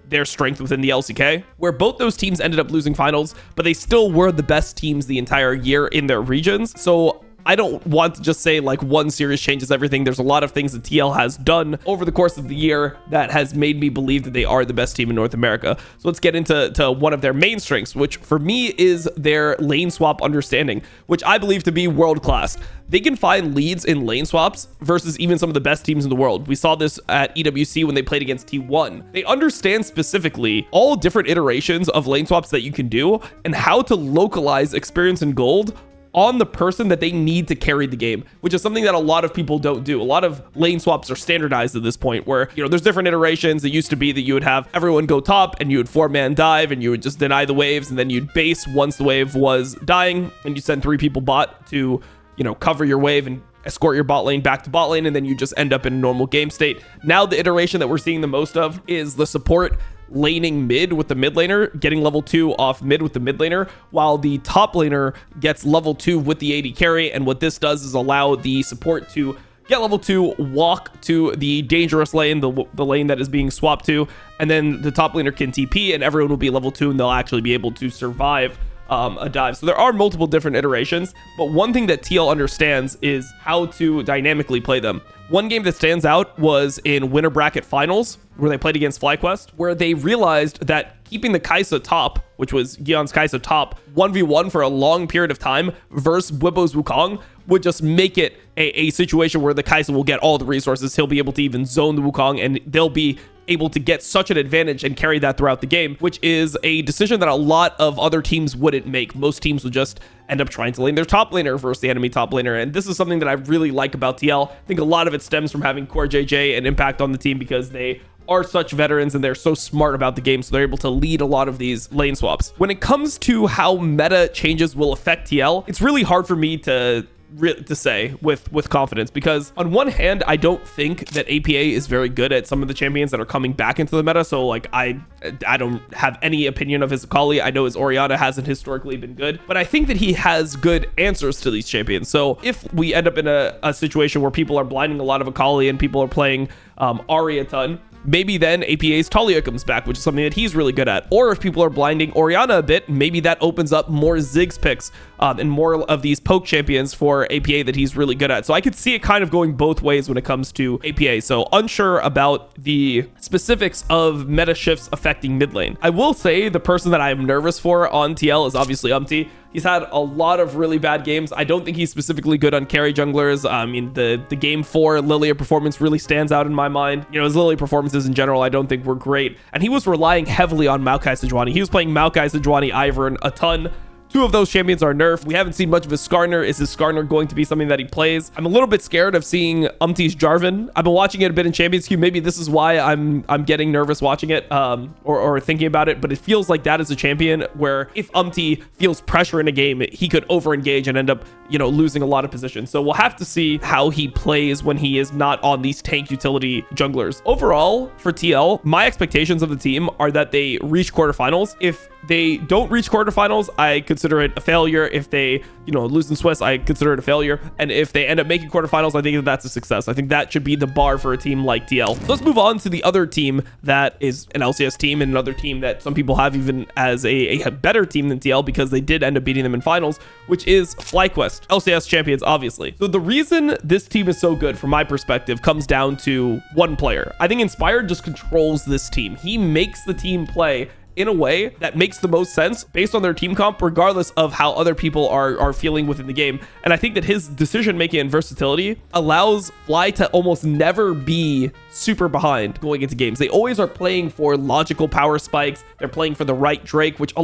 their strength within the LCK, where both those teams ended up losing finals, but they still were the best teams the entire year in their regions. So I don't want to just say one series changes everything. There's a lot of things that TL has done over the course of the year that has made me believe that they are the best team in North America. So let's get into one of their main strengths, which for me is their lane swap understanding, which I believe to be world class. They can find leads in lane swaps versus even some of the best teams in the world. We saw this at EWC when they played against T1. They understand specifically all different iterations of lane swaps that you can do and how to localize experience and gold on the person that they need to carry the game, which is something that a lot of people don't do. A lot of lane swaps are standardized at this point, where there's different iterations. It used to be that you would have everyone go top and you would 4-man dive and you would just deny the waves, and then you'd base once the wave was dying, and you send 3 people bot to cover your wave and escort your bot lane back to bot lane, and then you just end up in a normal game state. Now the iteration that we're seeing the most of is the support laning mid with the mid laner, getting level 2 off mid with the mid laner, while the top laner gets level 2 with the AD carry. And what this does is allow the support to get level 2, walk to the dangerous lane, the lane that is being swapped to, and then the top laner can TP and everyone will be level 2 and they'll actually be able to survive a dive. So there are multiple different iterations, but one thing that TL understands is how to dynamically play them. One game that stands out was in winter bracket finals, where they played against FlyQuest, where they realized that keeping the Kai'Sa top, which was Gion's Kai'Sa top, 1v1 for a long period of time versus Bwipo's Wukong would just make it a situation where the Kai'Sa will get all the resources. He'll be able to even zone the Wukong, and they'll be able to get such an advantage and carry that throughout the game, which is a decision that a lot of other teams wouldn't make. Most teams would just end up trying to lane their top laner versus the enemy top laner. And this is something that I really like about TL. I think a lot of it stems from having Core JJ and Impact on the team, because they are such veterans and they're so smart about the game, so they're able to lead a lot of these lane swaps. When it comes to how meta changes will affect TL, it's really hard for me to say with confidence, because on one hand, I don't think that APA is very good at some of the champions that are coming back into the meta. So like I don't have any opinion of his Akali. I know his Orianna hasn't historically been good, but I think that he has good answers to these champions. So if we end up in a situation where people are blinding a lot of Akali and people are playing Ahri a ton, maybe then APA's Talia comes back, which is something that he's really good at. Or if people are blinding Orianna a bit, maybe that opens up more Ziggs picks and more of these poke champions for APA that he's really good at. So I could see it kind of going both ways when it comes to APA. So unsure about the specifics of meta shifts affecting mid lane. I will say the person that I'm nervous for on TL is obviously Umti. He's had a lot of really bad games. I don't think he's specifically good on carry junglers. I mean, the game 4 Lilia performance really stands out in my mind. You know, his Lilia performances in general, I don't think were great. And he was relying heavily on Maokai Sejuani. He was playing Maokai Sejuani Ivern a ton. Two of those champions are nerfed. We haven't seen much of his Skarner. Is his Skarner going to be something that he plays? I'm a little bit scared of seeing Umti's Jarvan. I've been watching it a bit in Champions Queue. Maybe this is why I'm getting nervous watching it or thinking about it. But it feels like that is a champion where if Umti feels pressure in a game, he could over-engage and end up, you know, losing a lot of position. So we'll have to see how he plays when he is not on these tank utility junglers. Overall, for TL, my expectations of the team are that they reach quarterfinals. If they don't reach quarterfinals, I consider it a failure. If they, you know, lose in Swiss, I consider it a failure. And if they end up making quarterfinals, I think that that's a success. I think that should be the bar for a team like TL. So let's move on to the other team that is an LCS team, and another team that some people have even as a better team than TL because they did end up beating them in finals, which is FlyQuest, LCS champions, obviously. So the reason this team is so good from my perspective comes down to one player. I think Inspired just controls this team. He makes the team play in a way that makes the most sense based on their team comp, regardless of how other people are feeling within the game. And I think that his decision making and versatility allows Fly to almost never be super behind going into games. They always are playing for logical power spikes. They're playing for the right Drake, which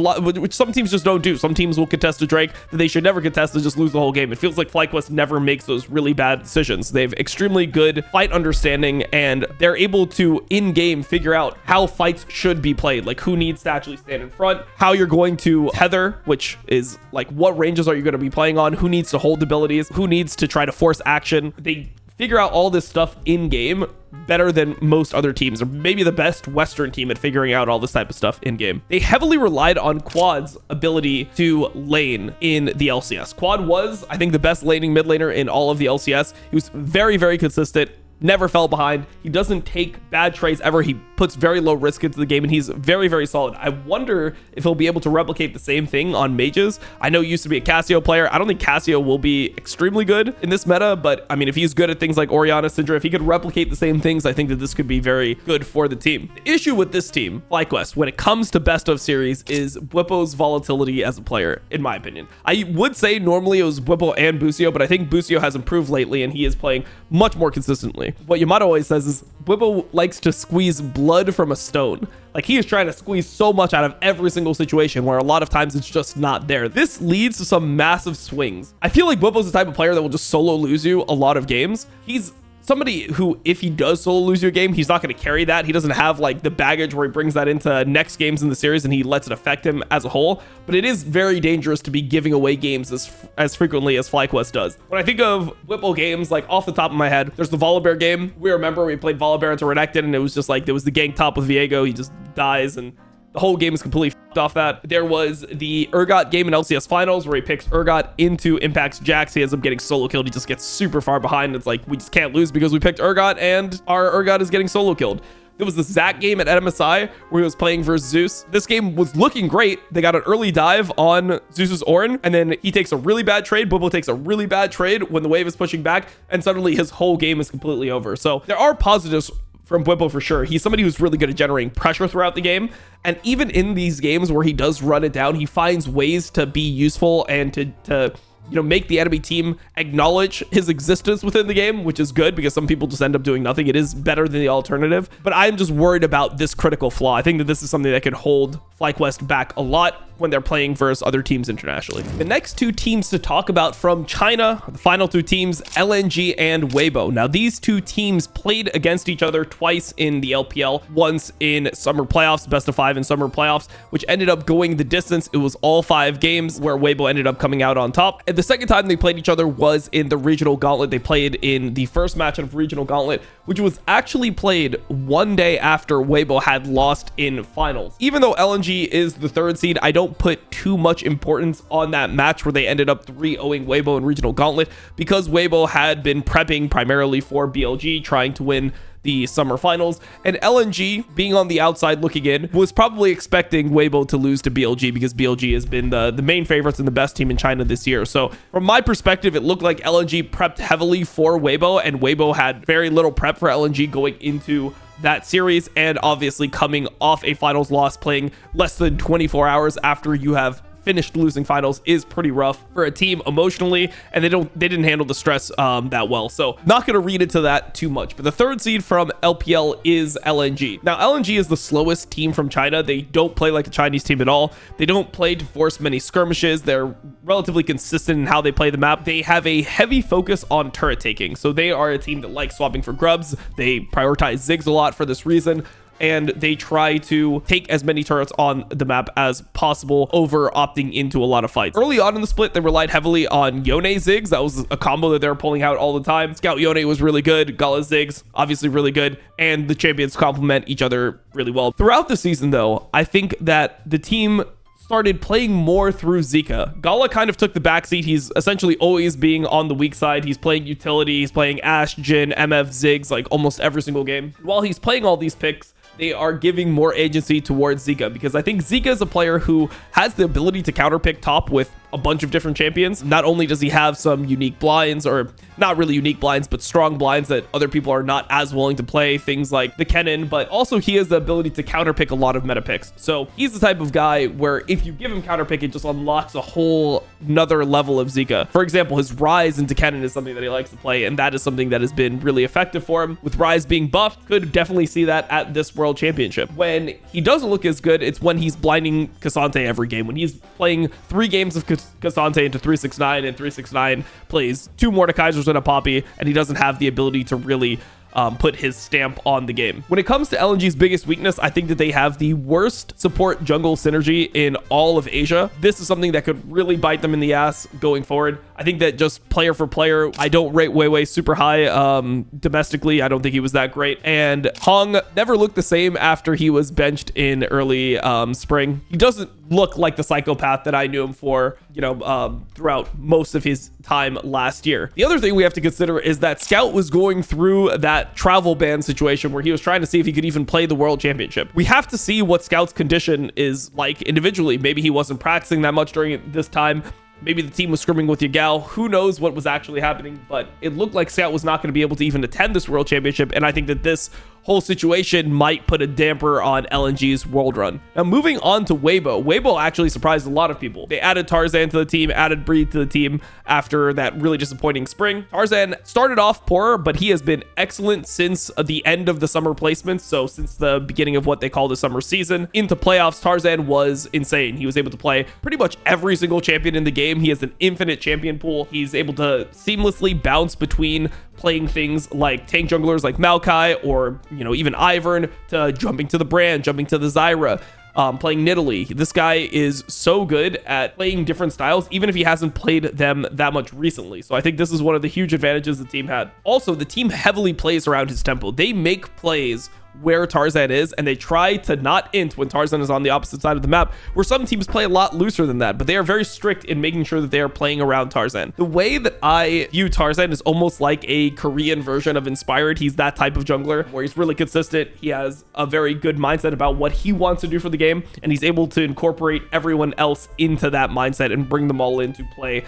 some teams just don't do. Some teams will contest a Drake that they should never contest and just lose the whole game. It feels like FlyQuest never makes those really bad decisions. They have extremely good fight understanding, and they're able to in-game figure out how fights should be played, like who needs to actually stand in front, how you're going to tether, which is like what ranges are you going to be playing on, who needs to hold abilities, who needs to try to force action. They figure out all this stuff in game better than most other teams, or maybe the best Western team at figuring out all this type of stuff in game. They heavily relied on Quad's ability to lane in the LCS. Quad was, I think, the best laning mid laner in all of the LCS. He was very, very consistent, never fell behind. He doesn't take bad trades ever. He puts very low risk into the game, and he's very, very solid. I wonder if he'll be able to replicate the same thing on mages. I know he used to be a Cassio player. I don't think Cassio will be extremely good in this meta, but I mean, if he's good at things like Orianna, Syndra, if he could replicate the same things, I think that this could be very good for the team. The issue with this team, FlyQuest, when it comes to best of series, is Bwipo's volatility as a player, in my opinion. I would say normally it was Bwipo and Busio, but I think Busio has improved lately, and he is playing much more consistently. What Yamato always says is Bwipo likes to squeeze blood from a stone. Like, he is trying to squeeze so much out of every single situation where a lot of times it's just not there. This leads to some massive swings. I feel like Bwipo's the type of player that will just solo lose you a lot of games. He's somebody who, if he does solo lose your game, he's not going to carry that. He doesn't have like the baggage where he brings that into next games in the series and he lets it affect him as a whole. But it is very dangerous to be giving away games as frequently as FlyQuest does. When I think of Bwipo games, like off the top of my head, there's the Volibear game. We remember we played Volibear into Renekton, and it was just like, there was the gank top with Viego. He just dies, and the whole game is completely f***ed off that. There was the Urgot game in LCS Finals where he picks Urgot into Impact's Jax. He ends up getting solo killed. He just gets super far behind. It's like, we just can't lose because we picked Urgot and our Urgot is getting solo killed. There was the Zach game at MSI where he was playing versus Zeus. This game was looking great. They got an early dive on Zeus's Orin, and then he takes a really bad trade. Bubble takes a really bad trade when the wave is pushing back, and suddenly his whole game is completely over. So there are positives from Bwibble for sure. He's somebody who's really good at generating pressure throughout the game. And even in these games where he does run it down, he finds ways to be useful and to make the enemy team acknowledge his existence within the game, which is good because some people just end up doing nothing. It is better than the alternative, but I'm just worried about this critical flaw. I think that this is something that could hold FlyQuest back a lot when they're playing versus other teams internationally. The next two teams to talk about from China, the final two teams, LNG and Weibo. Now, these two teams played against each other twice in the LPL, once in summer playoffs, best of 5 in summer playoffs, which ended up going the distance. It was all 5 games where Weibo ended up coming out on top. And the second time they played each other was in the regional gauntlet. They played in the first match of regional gauntlet, which was actually played one day after Weibo had lost in finals. Even though LNG is the 3rd seed, I don't put too much importance on that match where they ended up 3-0ing Weibo in regional gauntlet, because Weibo had been prepping primarily for BLG, trying to win the summer finals, and LNG, being on the outside looking in, was probably expecting Weibo to lose to BLG because BLG has been the main favorites and the best team in China this year. So from my perspective, it looked like LNG prepped heavily for Weibo, and Weibo had very little prep for LNG going into that series, and obviously coming off a finals loss, playing less than 24 hours after you have finished losing finals is pretty rough for a team emotionally, and they didn't handle the stress that well. So not going to read into that too much. But the 3rd seed from LPL is LNG. Now, LNG is the slowest team from China. They don't play like a Chinese team at all. They don't play to force many skirmishes. They're relatively consistent in how they play the map. They have a heavy focus on turret taking. So they are a team that likes swapping for grubs. They prioritize Ziggs a lot for this reason, and they try to take as many turrets on the map as possible over opting into a lot of fights. Early on in the split, they relied heavily on Yone Ziggs. That was a combo that they were pulling out all the time. Scout Yone was really good. Gala Ziggs, obviously really good. And the champions complement each other really well. Throughout the season, though, I think that the team started playing more through Zika. Gala kind of took the backseat. He's essentially always being on the weak side. He's playing utility. He's playing Ashe, Jhin, MF, Ziggs, like almost every single game. While he's playing all these picks, they are giving more agency towards Zika, because I think Zika is a player who has the ability to counterpick top with a bunch of different champions. Not only does he have some unique blinds, or not really unique blinds, but strong blinds that other people are not as willing to play, things like the Kennen, but also he has the ability to counterpick a lot of meta picks. So he's the type of guy where if you give him counterpick, it just unlocks a whole another level of Zika. For example, his Rise into Kennen is something that he likes to play, and that is something that has been really effective for him. With Rise being buffed, could definitely see that at this World Championship. When he doesn't look as good, it's when he's blinding K'Sante every game. When he's playing 3 games of K'Sante into 369, and 369 plays 2 Mordekaisers and a Poppy, and he doesn't have the ability to really put his stamp on the game. When it comes to LNG's biggest weakness, I think that they have the worst support jungle synergy in all of Asia. This is something that could really bite them in the ass going forward. I think that just player for player, I don't rate Weiwei super high. Domestically, I don't think he was that great. And Hong never looked the same after he was benched in early spring. He doesn't look like the psychopath that I knew him for, throughout most of his time last year. The other thing we have to consider is that Scout was going through that travel ban situation where he was trying to see if he could even play the World Championship. We have to see what Scout's condition is like individually. Maybe he wasn't practicing that much during this time. Maybe the team was scrimming with Yagao. Who knows what was actually happening, but it looked like Scout was not going to be able to even attend this World Championship, and I think that this whole situation might put a damper on LNG's world run. Now, moving on to Weibo. Weibo actually surprised a lot of people. They added Tarzan to the team, added Breed to the team after that really disappointing spring. Tarzan started off poor, but he has been excellent since the end of the summer placements. So since the beginning of what they call the summer season into playoffs, Tarzan was insane. He was able to play pretty much every single champion in the game. He has an infinite champion pool. He's able to seamlessly bounce between playing things like tank junglers like Maokai, or even Ivern, to jumping to the Brand, jumping to the Zyra, playing Nidalee. This guy is so good at playing different styles, even if he hasn't played them that much recently. So I think this is one of the huge advantages the team had. Also, the team heavily plays around his tempo. They make plays where Tarzan is, and they try to not int when Tarzan is on the opposite side of the map, where some teams play a lot looser than that, but they are very strict in making sure that they are playing around Tarzan. The way that I view Tarzan is almost like a Korean version of Inspired. He's that type of jungler where he's really consistent. He has a very good mindset about what he wants to do for the game, and he's able to incorporate everyone else into that mindset and bring them all into play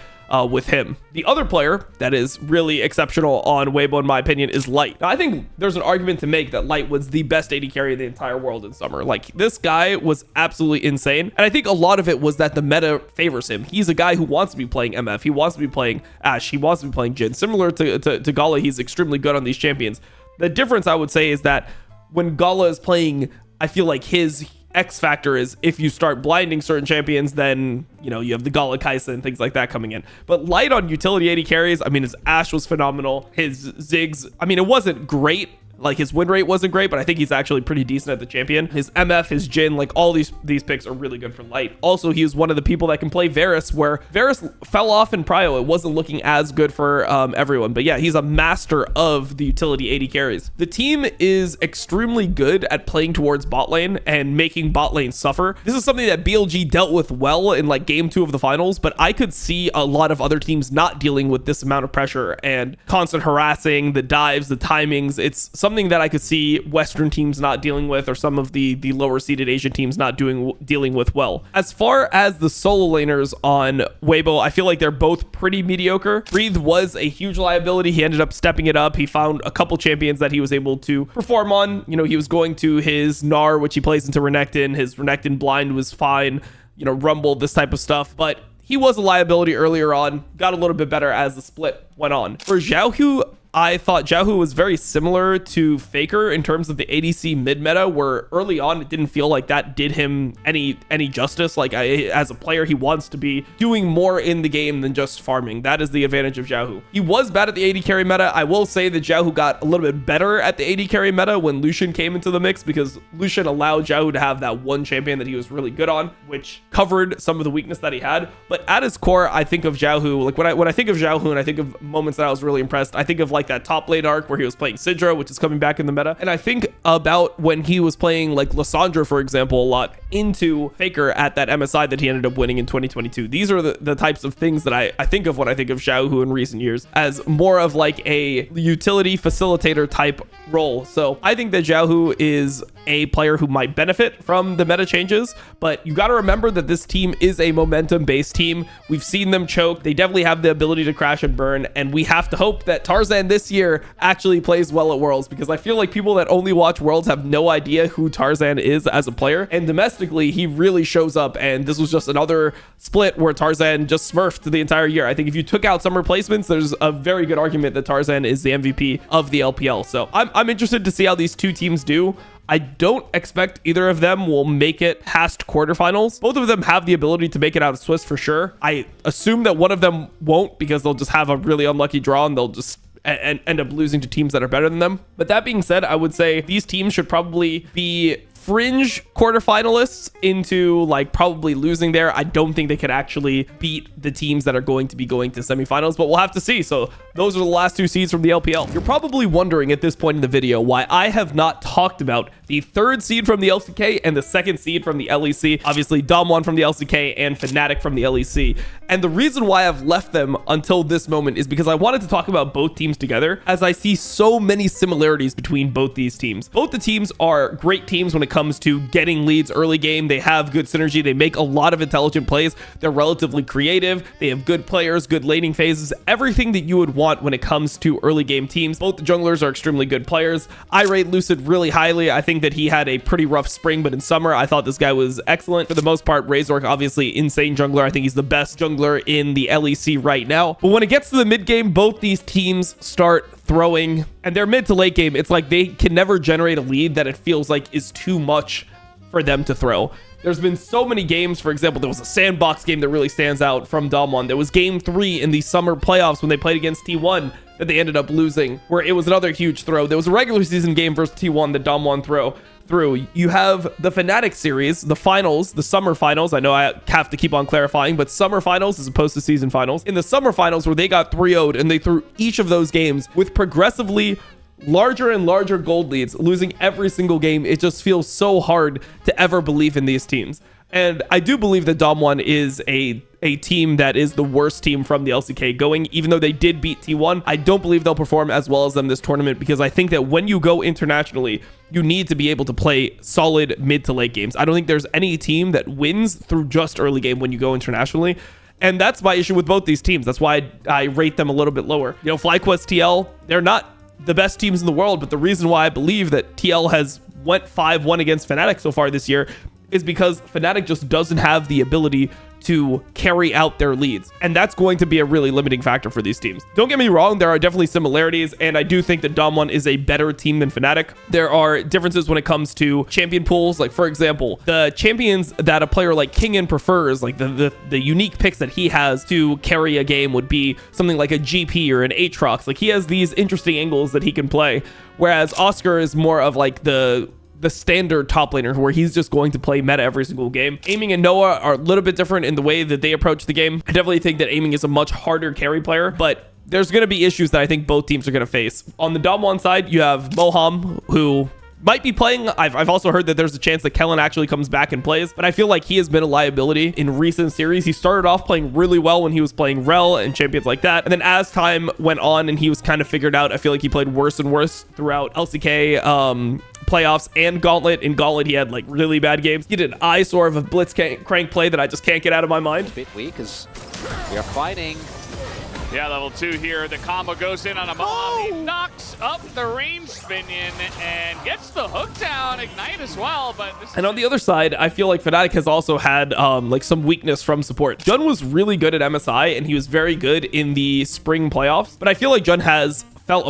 with him. The other player that is really exceptional on Weibo, in my opinion, is Light. Now, I think there's an argument to make that Light was the best AD carry in the entire world in summer. Like, this guy was absolutely insane. And I think a lot of it was that the meta favors him. He's a guy who wants to be playing MF. He wants to be playing Ashe. He wants to be playing Jhin. Similar to Gala, he's extremely good on these champions. The difference, I would say, is that when Gala is playing, I feel like his X factor is if you start blinding certain champions, then, you know, you have the Gala Kaisa and things like that coming in. But Light on utility AD carries, I mean, his Ashe was phenomenal. His Ziggs, I mean, it wasn't great. Like, his win rate wasn't great, but I think he's actually pretty decent at the champion. His MF, his Jhin, like, all these picks are really good for Light. Also, he was one of the people that can play Varus, where Varus fell off in Prio. It wasn't looking as good for everyone. But yeah, he's a master of the utility AD carries. The team is extremely good at playing towards bot lane and making bot lane suffer. This is something that BLG dealt with well in like game 2 of the finals, but I could see a lot of other teams not dealing with this amount of pressure and constant harassing, the dives, the timings. It's something that I could see Western teams not dealing with, or some of the lower seeded Asian teams not dealing with well. As far as the solo laners on Weibo, I feel like they're both pretty mediocre. Breathe was a huge liability. He ended up stepping it up. He found a couple champions that he was able to perform on. You know, he was going to his Gnar, which he plays into Renekton. His Renekton blind was fine. You know, Rumble, this type of stuff. But he was a liability earlier on. Got a little bit better as the split went on. For Xiaohu, I thought Xiaohu was very similar to Faker in terms of the ADC mid meta, where early on it didn't feel like that did him any justice. Like, as a player, he wants to be doing more in the game than just farming. That is the advantage of Xiaohu. He was bad at the AD carry meta. I will say that Xiaohu got a little bit better at the AD carry meta when Lucian came into the mix, because Lucian allowed Xiaohu to have that one champion that he was really good on, which covered some of the weakness that he had. But at his core, I think of Xiaohu, like when I think of Xiaohu and I think of moments that I was really impressed, I think of like that top lane arc where he was playing Sidra, which is coming back in the meta. And I think about when he was playing like Lissandra, for example, a lot into Faker at that MSI that he ended up winning in 2022. These are the types of things that I think of when I think of Xiaohu in recent years, as more of like a utility facilitator type role. So I think that Xiaohu is a player who might benefit from the meta changes, but you got to remember that this team is a momentum based team. We've seen them choke. They definitely have the ability to crash and burn, and we have to hope that Tarzan this year actually plays well at Worlds, because I feel like people that only watch Worlds have no idea who Tarzan is as a player, and domestically he really shows up. And this was just another split where Tarzan just smurfed the entire year. I think if you took out some replacements, there's a very good argument that Tarzan is the MVP of the LPL. So I'm interested to see how these two teams do. I don't expect either of them will make it past quarterfinals. Both of them have the ability to make it out of Swiss for sure. I assume that one of them won't, because they'll just have a really unlucky draw and they'll just end up losing to teams that are better than them. But that being said, I would say these teams should probably be fringe quarterfinalists into like probably losing there. I don't think they could actually beat the teams that are going to be going to semifinals, but we'll have to see. So those are the last two seeds from the LPL. You're probably wondering at this point in the video why I have not talked about the third seed from the LCK and the second seed from the LEC. Obviously, Damwon from the LCK and Fnatic from the LEC. And the reason why I've left them until this moment is because I wanted to talk about both teams together, as I see so many similarities between both these teams. Both the teams are great teams when it comes to getting leads early game. They have good synergy. They make a lot of intelligent plays. They're relatively creative. They have good players, good laning phases, everything that you would want when it comes to early game teams. Both the junglers are extremely good players. I rate Lucid really highly. I think that he had a pretty rough spring, but in summer, I thought this guy was excellent. For the most part, Razork, obviously insane jungler. I think he's the best jungler in the LEC right now. But when it gets to the mid game, both these teams start throwing, and their mid to late game, it's like they can never generate a lead that it feels like is too much for them to throw. There's been so many games. For example, there was a sandbox game that really stands out from Damwon. There was game 3 in the summer playoffs when they played against T1 that they ended up losing, where it was another huge throw. There was a regular season game versus T1 that Damwon through. You have the Fnatic series, the finals, the summer finals. I know I have to keep on clarifying, but summer finals as opposed to season finals. In the summer finals, where they got 3-0'd and they threw each of those games with progressively larger and larger gold leads, losing every single game. It just feels so hard to ever believe in these teams. And I do believe that Dom1 is a team that is the worst team from the LCK going. Even though they did beat T1, I don't believe they'll perform as well as them this tournament, because I think that when you go internationally, you need to be able to play solid mid to late games. I don't think there's any team that wins through just early game when you go internationally. And that's my issue with both these teams. That's why I rate them a little bit lower. You know, FlyQuest, TL, they're not the best teams in the world, but the reason why I believe that TL has went 5-1 against Fnatic so far this year is because Fnatic just doesn't have the ability to carry out their leads. And that's going to be a really limiting factor for these teams. Don't get me wrong, there are definitely similarities, and I do think that Dom1 is a better team than Fnatic. There are differences when it comes to champion pools. Like, for example, the champions that a player like Kingin prefers, like the unique picks that he has to carry a game would be something like a GP or an Aatrox. Like, he has these interesting angles that he can play, whereas Oscar is more of like the standard top laner where he's just going to play meta every single game. Aiming and Noah are a little bit different in the way that they approach the game. I definitely think that Aiming is a much harder carry player, but there's going to be issues that I think both teams are going to face. On the Dom1 side, you have Moham, who might be playing. I've also heard that there's a chance that Kellen actually comes back and plays, but I feel like he has been a liability in recent series. He started off playing really well when he was playing Rel and champions like that, and then as time went on and he was kind of figured out, I feel like he played worse and worse throughout LCK playoffs and Gauntlet. In Gauntlet, he had like really bad games. He did an eyesore of a Blitzcrank play that I just can't get out of my mind. A bit weak as we are fighting. Yeah, level 2 here. The combo goes in on a Moham. He knocks up the range minion and gets the hook down. Ignite as well, but and on the other side, I feel like Fnatic has also had like some weakness from support. Jun was really good at MSI and he was very good in the spring playoffs, but I feel like Jun has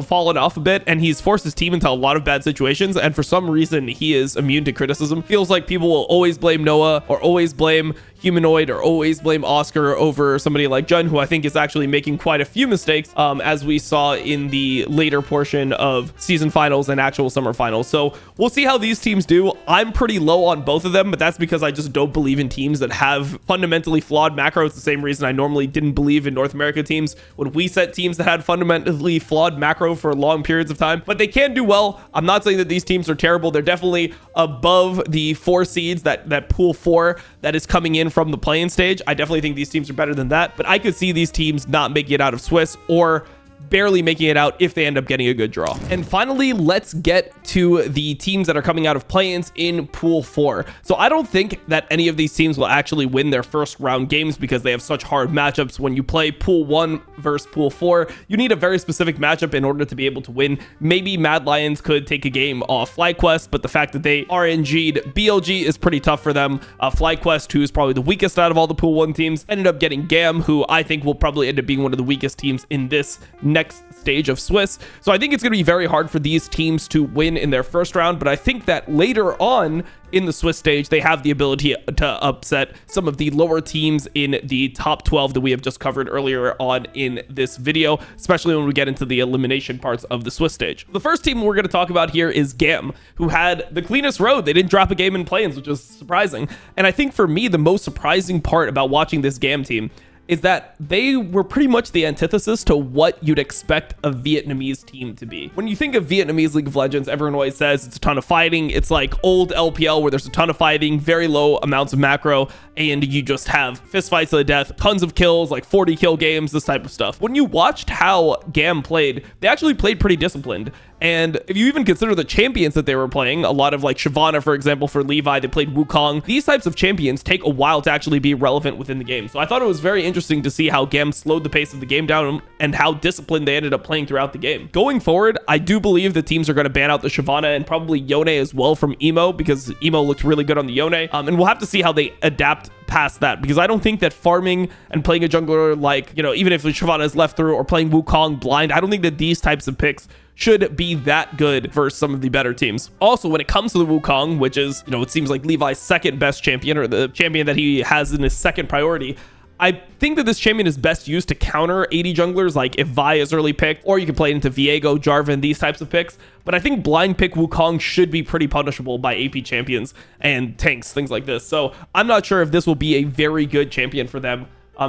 fallen off a bit, and he's forced his team into a lot of bad situations, and for some reason he is immune to criticism. Feels like people will always blame Noah or always blame Humanoid or always blame Oscar over somebody like Jun, who I think is actually making quite a few mistakes, as we saw in the later portion of season finals and actual summer finals. So we'll see how these teams do. I'm pretty low on both of them, but that's because I just don't believe in teams that have fundamentally flawed macro. It's the same reason I normally didn't believe in North America teams when we set teams that had fundamentally flawed macro for long periods of time, but they can do well. I'm not saying that these teams are terrible. They're definitely above the 4 seeds, that pool 4 that is coming in from the play-in stage. I definitely think these teams are better than that, but I could see these teams not making it out of Swiss or barely making it out if they end up getting a good draw. And finally, let's get to the teams that are coming out of play-ins in pool 4. So I don't think that any of these teams will actually win their first round games because they have such hard matchups. When you play pool 1 versus pool 4, you need a very specific matchup in order to be able to win. Maybe Mad Lions could take a game off FlyQuest, but the fact that they RNG'd BLG is pretty tough for them. FlyQuest, who is probably the weakest out of all the pool 1 teams, ended up getting GAM, who I think will probably end up being one of the weakest teams in this next stage of Swiss. So I think it's going to be very hard for these teams to win in their first round, but I think that later on in the Swiss stage, they have the ability to upset some of the lower teams in the top 12 that we have just covered earlier on in this video, especially when we get into the elimination parts of the Swiss stage. The first team we're going to talk about here is GAM, who had the cleanest road. They didn't drop a game in play-ins, which was surprising. And I think for me, the most surprising part about watching this GAM team is that they were pretty much the antithesis to what you'd expect a Vietnamese team to be. When you think of Vietnamese League of Legends, everyone always says it's a ton of fighting. It's like old LPL where there's a ton of fighting, very low amounts of macro, and you just have fistfights to the death, tons of kills, like 40 kill games, this type of stuff. When you watched how GAM played, they actually played pretty disciplined. And if you even consider the champions that they were playing, a lot of like Shyvana, for example, for Levi, they played Wukong. These types of champions take a while to actually be relevant within the game. So I thought it was very interesting to see how GAM slowed the pace of the game down and how disciplined they ended up playing throughout the game. Going forward, I do believe the teams are going to ban out the Shyvana and probably Yone as well from Emo, because Emo looked really good on the Yone. And we'll have to see how they adapt past that, because I don't think that farming and playing a jungler like, you know, even if Shyvana is left through or playing Wukong blind, I don't think that these types of picks should be that good versus some of the better teams. Also, when it comes to the Wukong, which is, you know, it seems like Levi's second best champion, or the champion that he has in his second priority, I think that this champion is best used to counter 80 junglers, like if Vi is early picked, or you can play it into Viego, Jarvan, these types of picks. But I think blind pick Wukong should be pretty punishable by AP champions and tanks, things like this. So I'm not sure if this will be a very good champion for them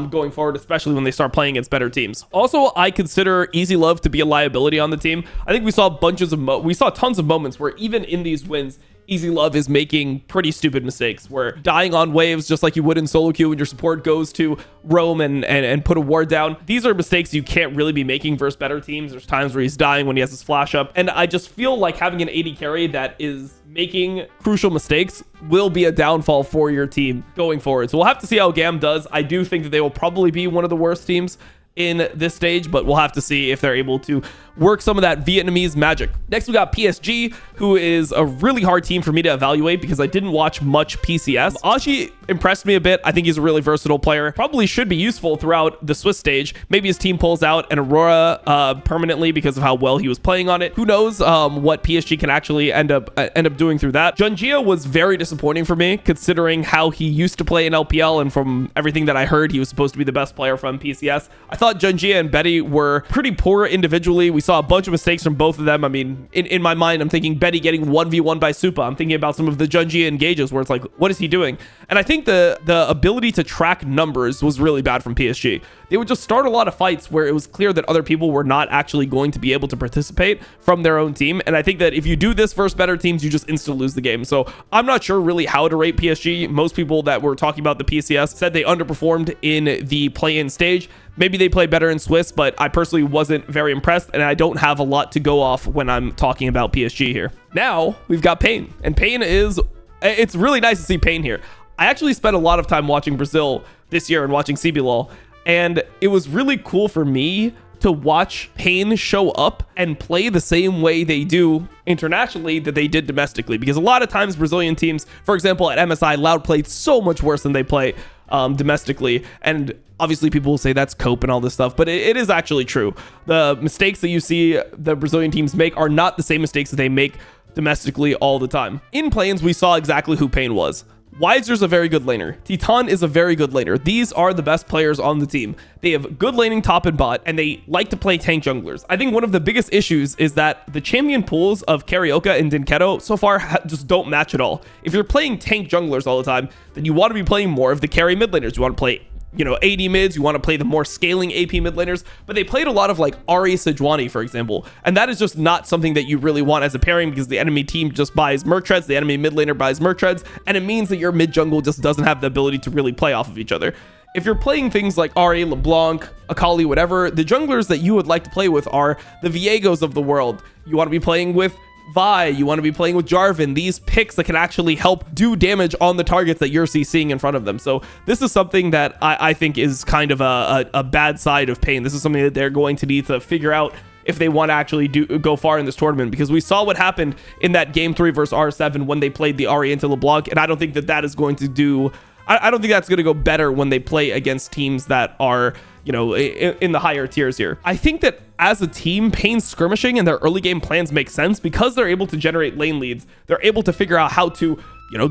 going forward, especially when they start playing against better teams. Also, I consider IWillDominate to be a liability on the team. I think we saw tons of moments where even in these wins, IWillDominate is making pretty stupid mistakes, where dying on waves just like you would in solo queue when your support goes to roam and put a ward down. These are mistakes you can't really be making versus better teams. There's times where he's dying when he has his flash up, and I just feel like having an AD carry that is making crucial mistakes will be a downfall for your team going forward. So we'll have to see how GAM does. I do think that they will probably be one of the worst teams in this stage, but we'll have to see if they're able to work some of that Vietnamese magic. Next, we got PSG, who is a really hard team for me to evaluate because I didn't watch much PCS. Ashi impressed me a bit. I think he's a really versatile player. Probably should be useful throughout the Swiss stage. Maybe his team pulls out an Aurora permanently because of how well he was playing on it. Who knows what PSG can actually end up doing through that. Junjia was very disappointing for me, considering how he used to play in LPL, and from everything that I heard, he was supposed to be the best player from PCS. I thought Junjia and Betty were pretty poor individually. We saw a bunch of mistakes from both of them. I mean, in my mind, I'm thinking Betty getting 1v1 by Supa. I'm thinking about some of the Junjia engages where it's like, what is he doing? And I think the ability to track numbers was really bad from PSG. They would just start a lot of fights where it was clear that other people were not actually going to be able to participate from their own team. And I think that if you do this versus better teams, you just instantly lose the game. So I'm not sure really how to rate PSG. Most people that were talking about the PCS said they underperformed in the play-in stage. Maybe they play better in Swiss, but I personally wasn't very impressed, and I don't have a lot to go off when I'm talking about PSG here. Now, we've got Pain, and Pain it's really nice to see Pain here. I actually spent a lot of time watching Brazil this year and watching CBLOL, and it was really cool for me to watch Pain show up and play the same way they do internationally that they did domestically, because a lot of times Brazilian teams, for example, at MSI, Loud played so much worse than they play domestically, and obviously people will say that's cope and all this stuff, but it is actually true. The mistakes that you see the Brazilian teams make are not the same mistakes that they make domestically all the time. In planes, we saw exactly who Pain was. Weiser's a very good laner. Titan is a very good laner. These are the best players on the team. They have good laning top and bot, and they like to play tank junglers. I think one of the biggest issues is that the champion pools of Carioca and Dinketo so far just don't match at all. If you're playing tank junglers all the time, then you want to be playing more of the carry mid laners. You want to play AD mids, you want to play the more scaling AP mid laners, but they played a lot of like Ari Sejuani, for example, and that is just not something that you really want as a pairing, because the enemy team just buys Merc Treads, the enemy mid laner buys Merc Treads, and it means that your mid jungle just doesn't have the ability to really play off of each other. If you're playing things like Ari, LeBlanc, Akali, whatever, the junglers that you would like to play with are the Viegos of the world. You want to be playing with Vi, you want to be playing with Jarvan, these picks that can actually help do damage on the targets that you're seeing in front of them. So this is something that I think is kind of a bad side of Pain. This is something that they're going to need to figure out if they want to actually go far in this tournament, because we saw what happened in that game 3 versus R7 when they played the Ari into LeBlanc, and I don't think that is going to do... I don't think that's going to go better when they play against teams that are, in the higher tiers here. I think that as a team, Pain's skirmishing and their early game plans make sense because they're able to generate lane leads. They're able to figure out how to,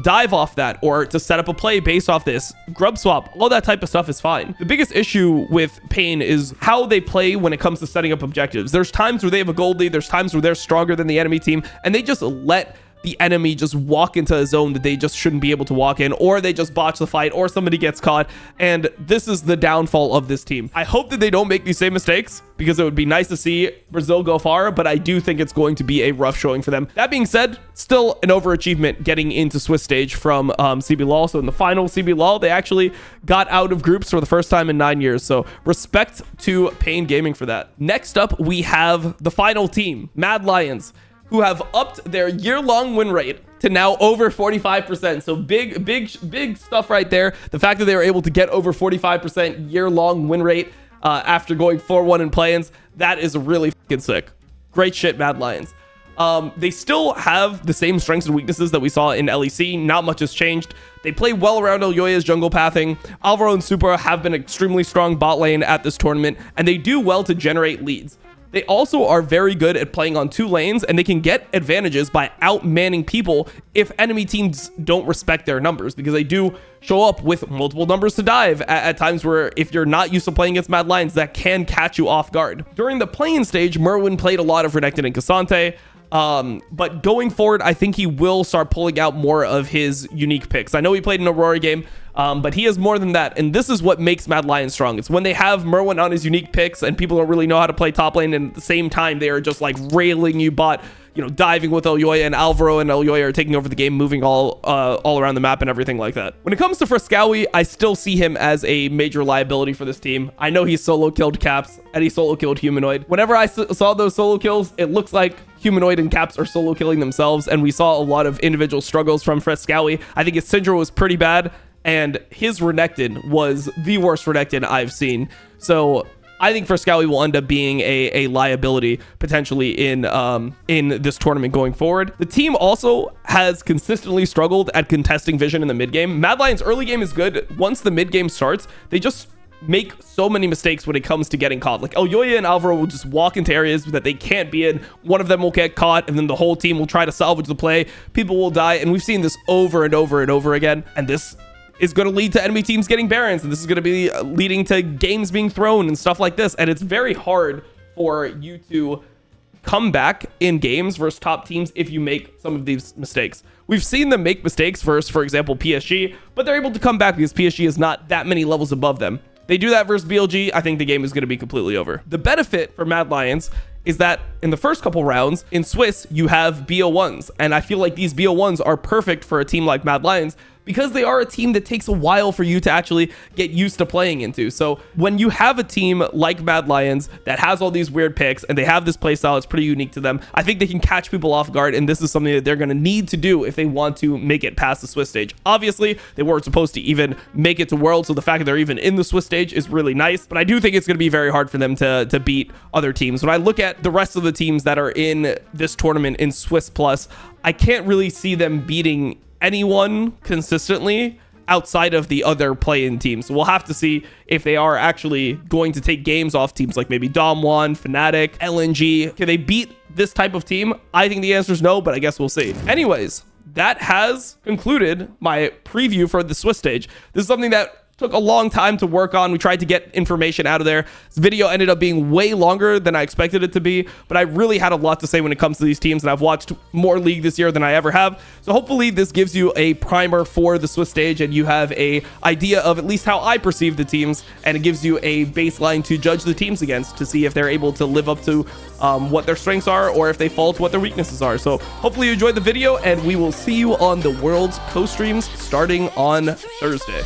dive off that, or to set up a play based off this, grub swap, all that type of stuff is fine. The biggest issue with Pain is how they play when it comes to setting up objectives. There's times where they have a gold lead, there's times where they're stronger than the enemy team, and they just let the enemy just walk into a zone that they just shouldn't be able to walk in, or they just botch the fight, or somebody gets caught, and this is the downfall of this team. I hope that they don't make these same mistakes, because it would be nice to see Brazil go far, but I do think it's going to be a rough showing for them. That being said, still an overachievement getting into Swiss stage from CBLOL. So in the final CBLOL, they actually got out of groups for the first time in 9 years, so respect to Pain Gaming for that. Next up, we have the final team, Mad Lions, who have upped their year-long win rate to now over 45%. So big stuff right there. The fact that they were able to get over 45% year-long win rate after going 4-1 in play-ins, that is really fucking sick. Great shit, Mad Lions. They still have the same strengths and weaknesses that we saw in LEC. Not much has changed. They play well around Elyoya's jungle pathing. Alvaro and Supra have been extremely strong bot lane at this tournament, and they do well to generate leads. They also are very good at playing on 2 lanes, and they can get advantages by outmanning people if enemy teams don't respect their numbers, because they do show up with multiple numbers to dive at times where if you're not used to playing against Mad Lions, that can catch you off guard. During the playing stage, Merwin played a lot of Renekton and Cassante, but going forward, I think he will start pulling out more of his unique picks. I know he played an Aurora game, But he is more than that, and this is what makes Mad Lions strong. It's when they have Merwin on his unique picks and people don't really know how to play top lane, and at the same time they are just like railing you bot, you know, diving with Elyoya, and Alvaro and Elyoya are taking over the game, moving all around the map and everything like that. When it comes to Fresskowy, I still see him as a major liability for this team. I know he solo killed Caps and he solo killed Humanoid. Whenever I saw those solo kills, it looks like Humanoid and Caps are solo killing themselves, and we saw a lot of individual struggles from Fresskowy. I think his Syndra was pretty bad, and his Renekton was the worst Renekton I've seen. So I think Fresskowy will end up being a liability potentially in this tournament going forward. The team also has consistently struggled at contesting vision in the mid game. Mad Lions early game is good. Once the mid game starts, they just make so many mistakes when it comes to getting caught. Like Elyoya and Alvaro will just walk into areas that they can't be in. One of them will get caught, and then the whole team will try to salvage the play. People will die, and we've seen this over and over and over again. And this is going to lead to enemy teams getting Barons, and this is going to be leading to games being thrown and stuff like this. And it's very hard for you to come back in games versus top teams if you make some of these mistakes. We've seen them make mistakes versus, for example, PSG, but they're able to come back because PSG is not that many levels above them. They do that versus BLG, I think the game is going to be completely over. The benefit for Mad Lions is that in the first couple rounds in Swiss, you have BO1s, and I feel like these BO1s are perfect for a team like Mad Lions because they are a team that takes a while for you to actually get used to playing into. So when you have a team like Mad Lions that has all these weird picks and they have this playstyle, it's pretty unique to them. I think they can catch people off guard, and this is something that they're going to need to do if they want to make it past the Swiss stage. Obviously, they weren't supposed to even make it to Worlds, so the fact that they're even in the Swiss stage is really nice, but I do think it's going to be very hard for them to beat other teams. When I look at the rest of the teams that are in this tournament in Swiss Plus, I can't really see them beating anyone consistently outside of the other play-in teams. So we'll have to see if they are actually going to take games off teams like maybe Dom1, Fnatic, LNG. Can they beat this type of team? I think the answer is no, but I guess we'll see. Anyways, that has concluded my preview for the Swiss stage. This is something that took a long time to work on. We tried to get information out of there. This video ended up being way longer than I expected it to be, but I really had a lot to say when it comes to these teams, and I've watched more League this year than I ever have. So hopefully this gives you a primer for the Swiss stage and you have a idea of at least how I perceive the teams, and it gives you a baseline to judge the teams against to see if they're able to live up to what their strengths are or if they fall to what their weaknesses are. So hopefully you enjoyed the video, and we will see you on the World's co-streams starting on Thursday.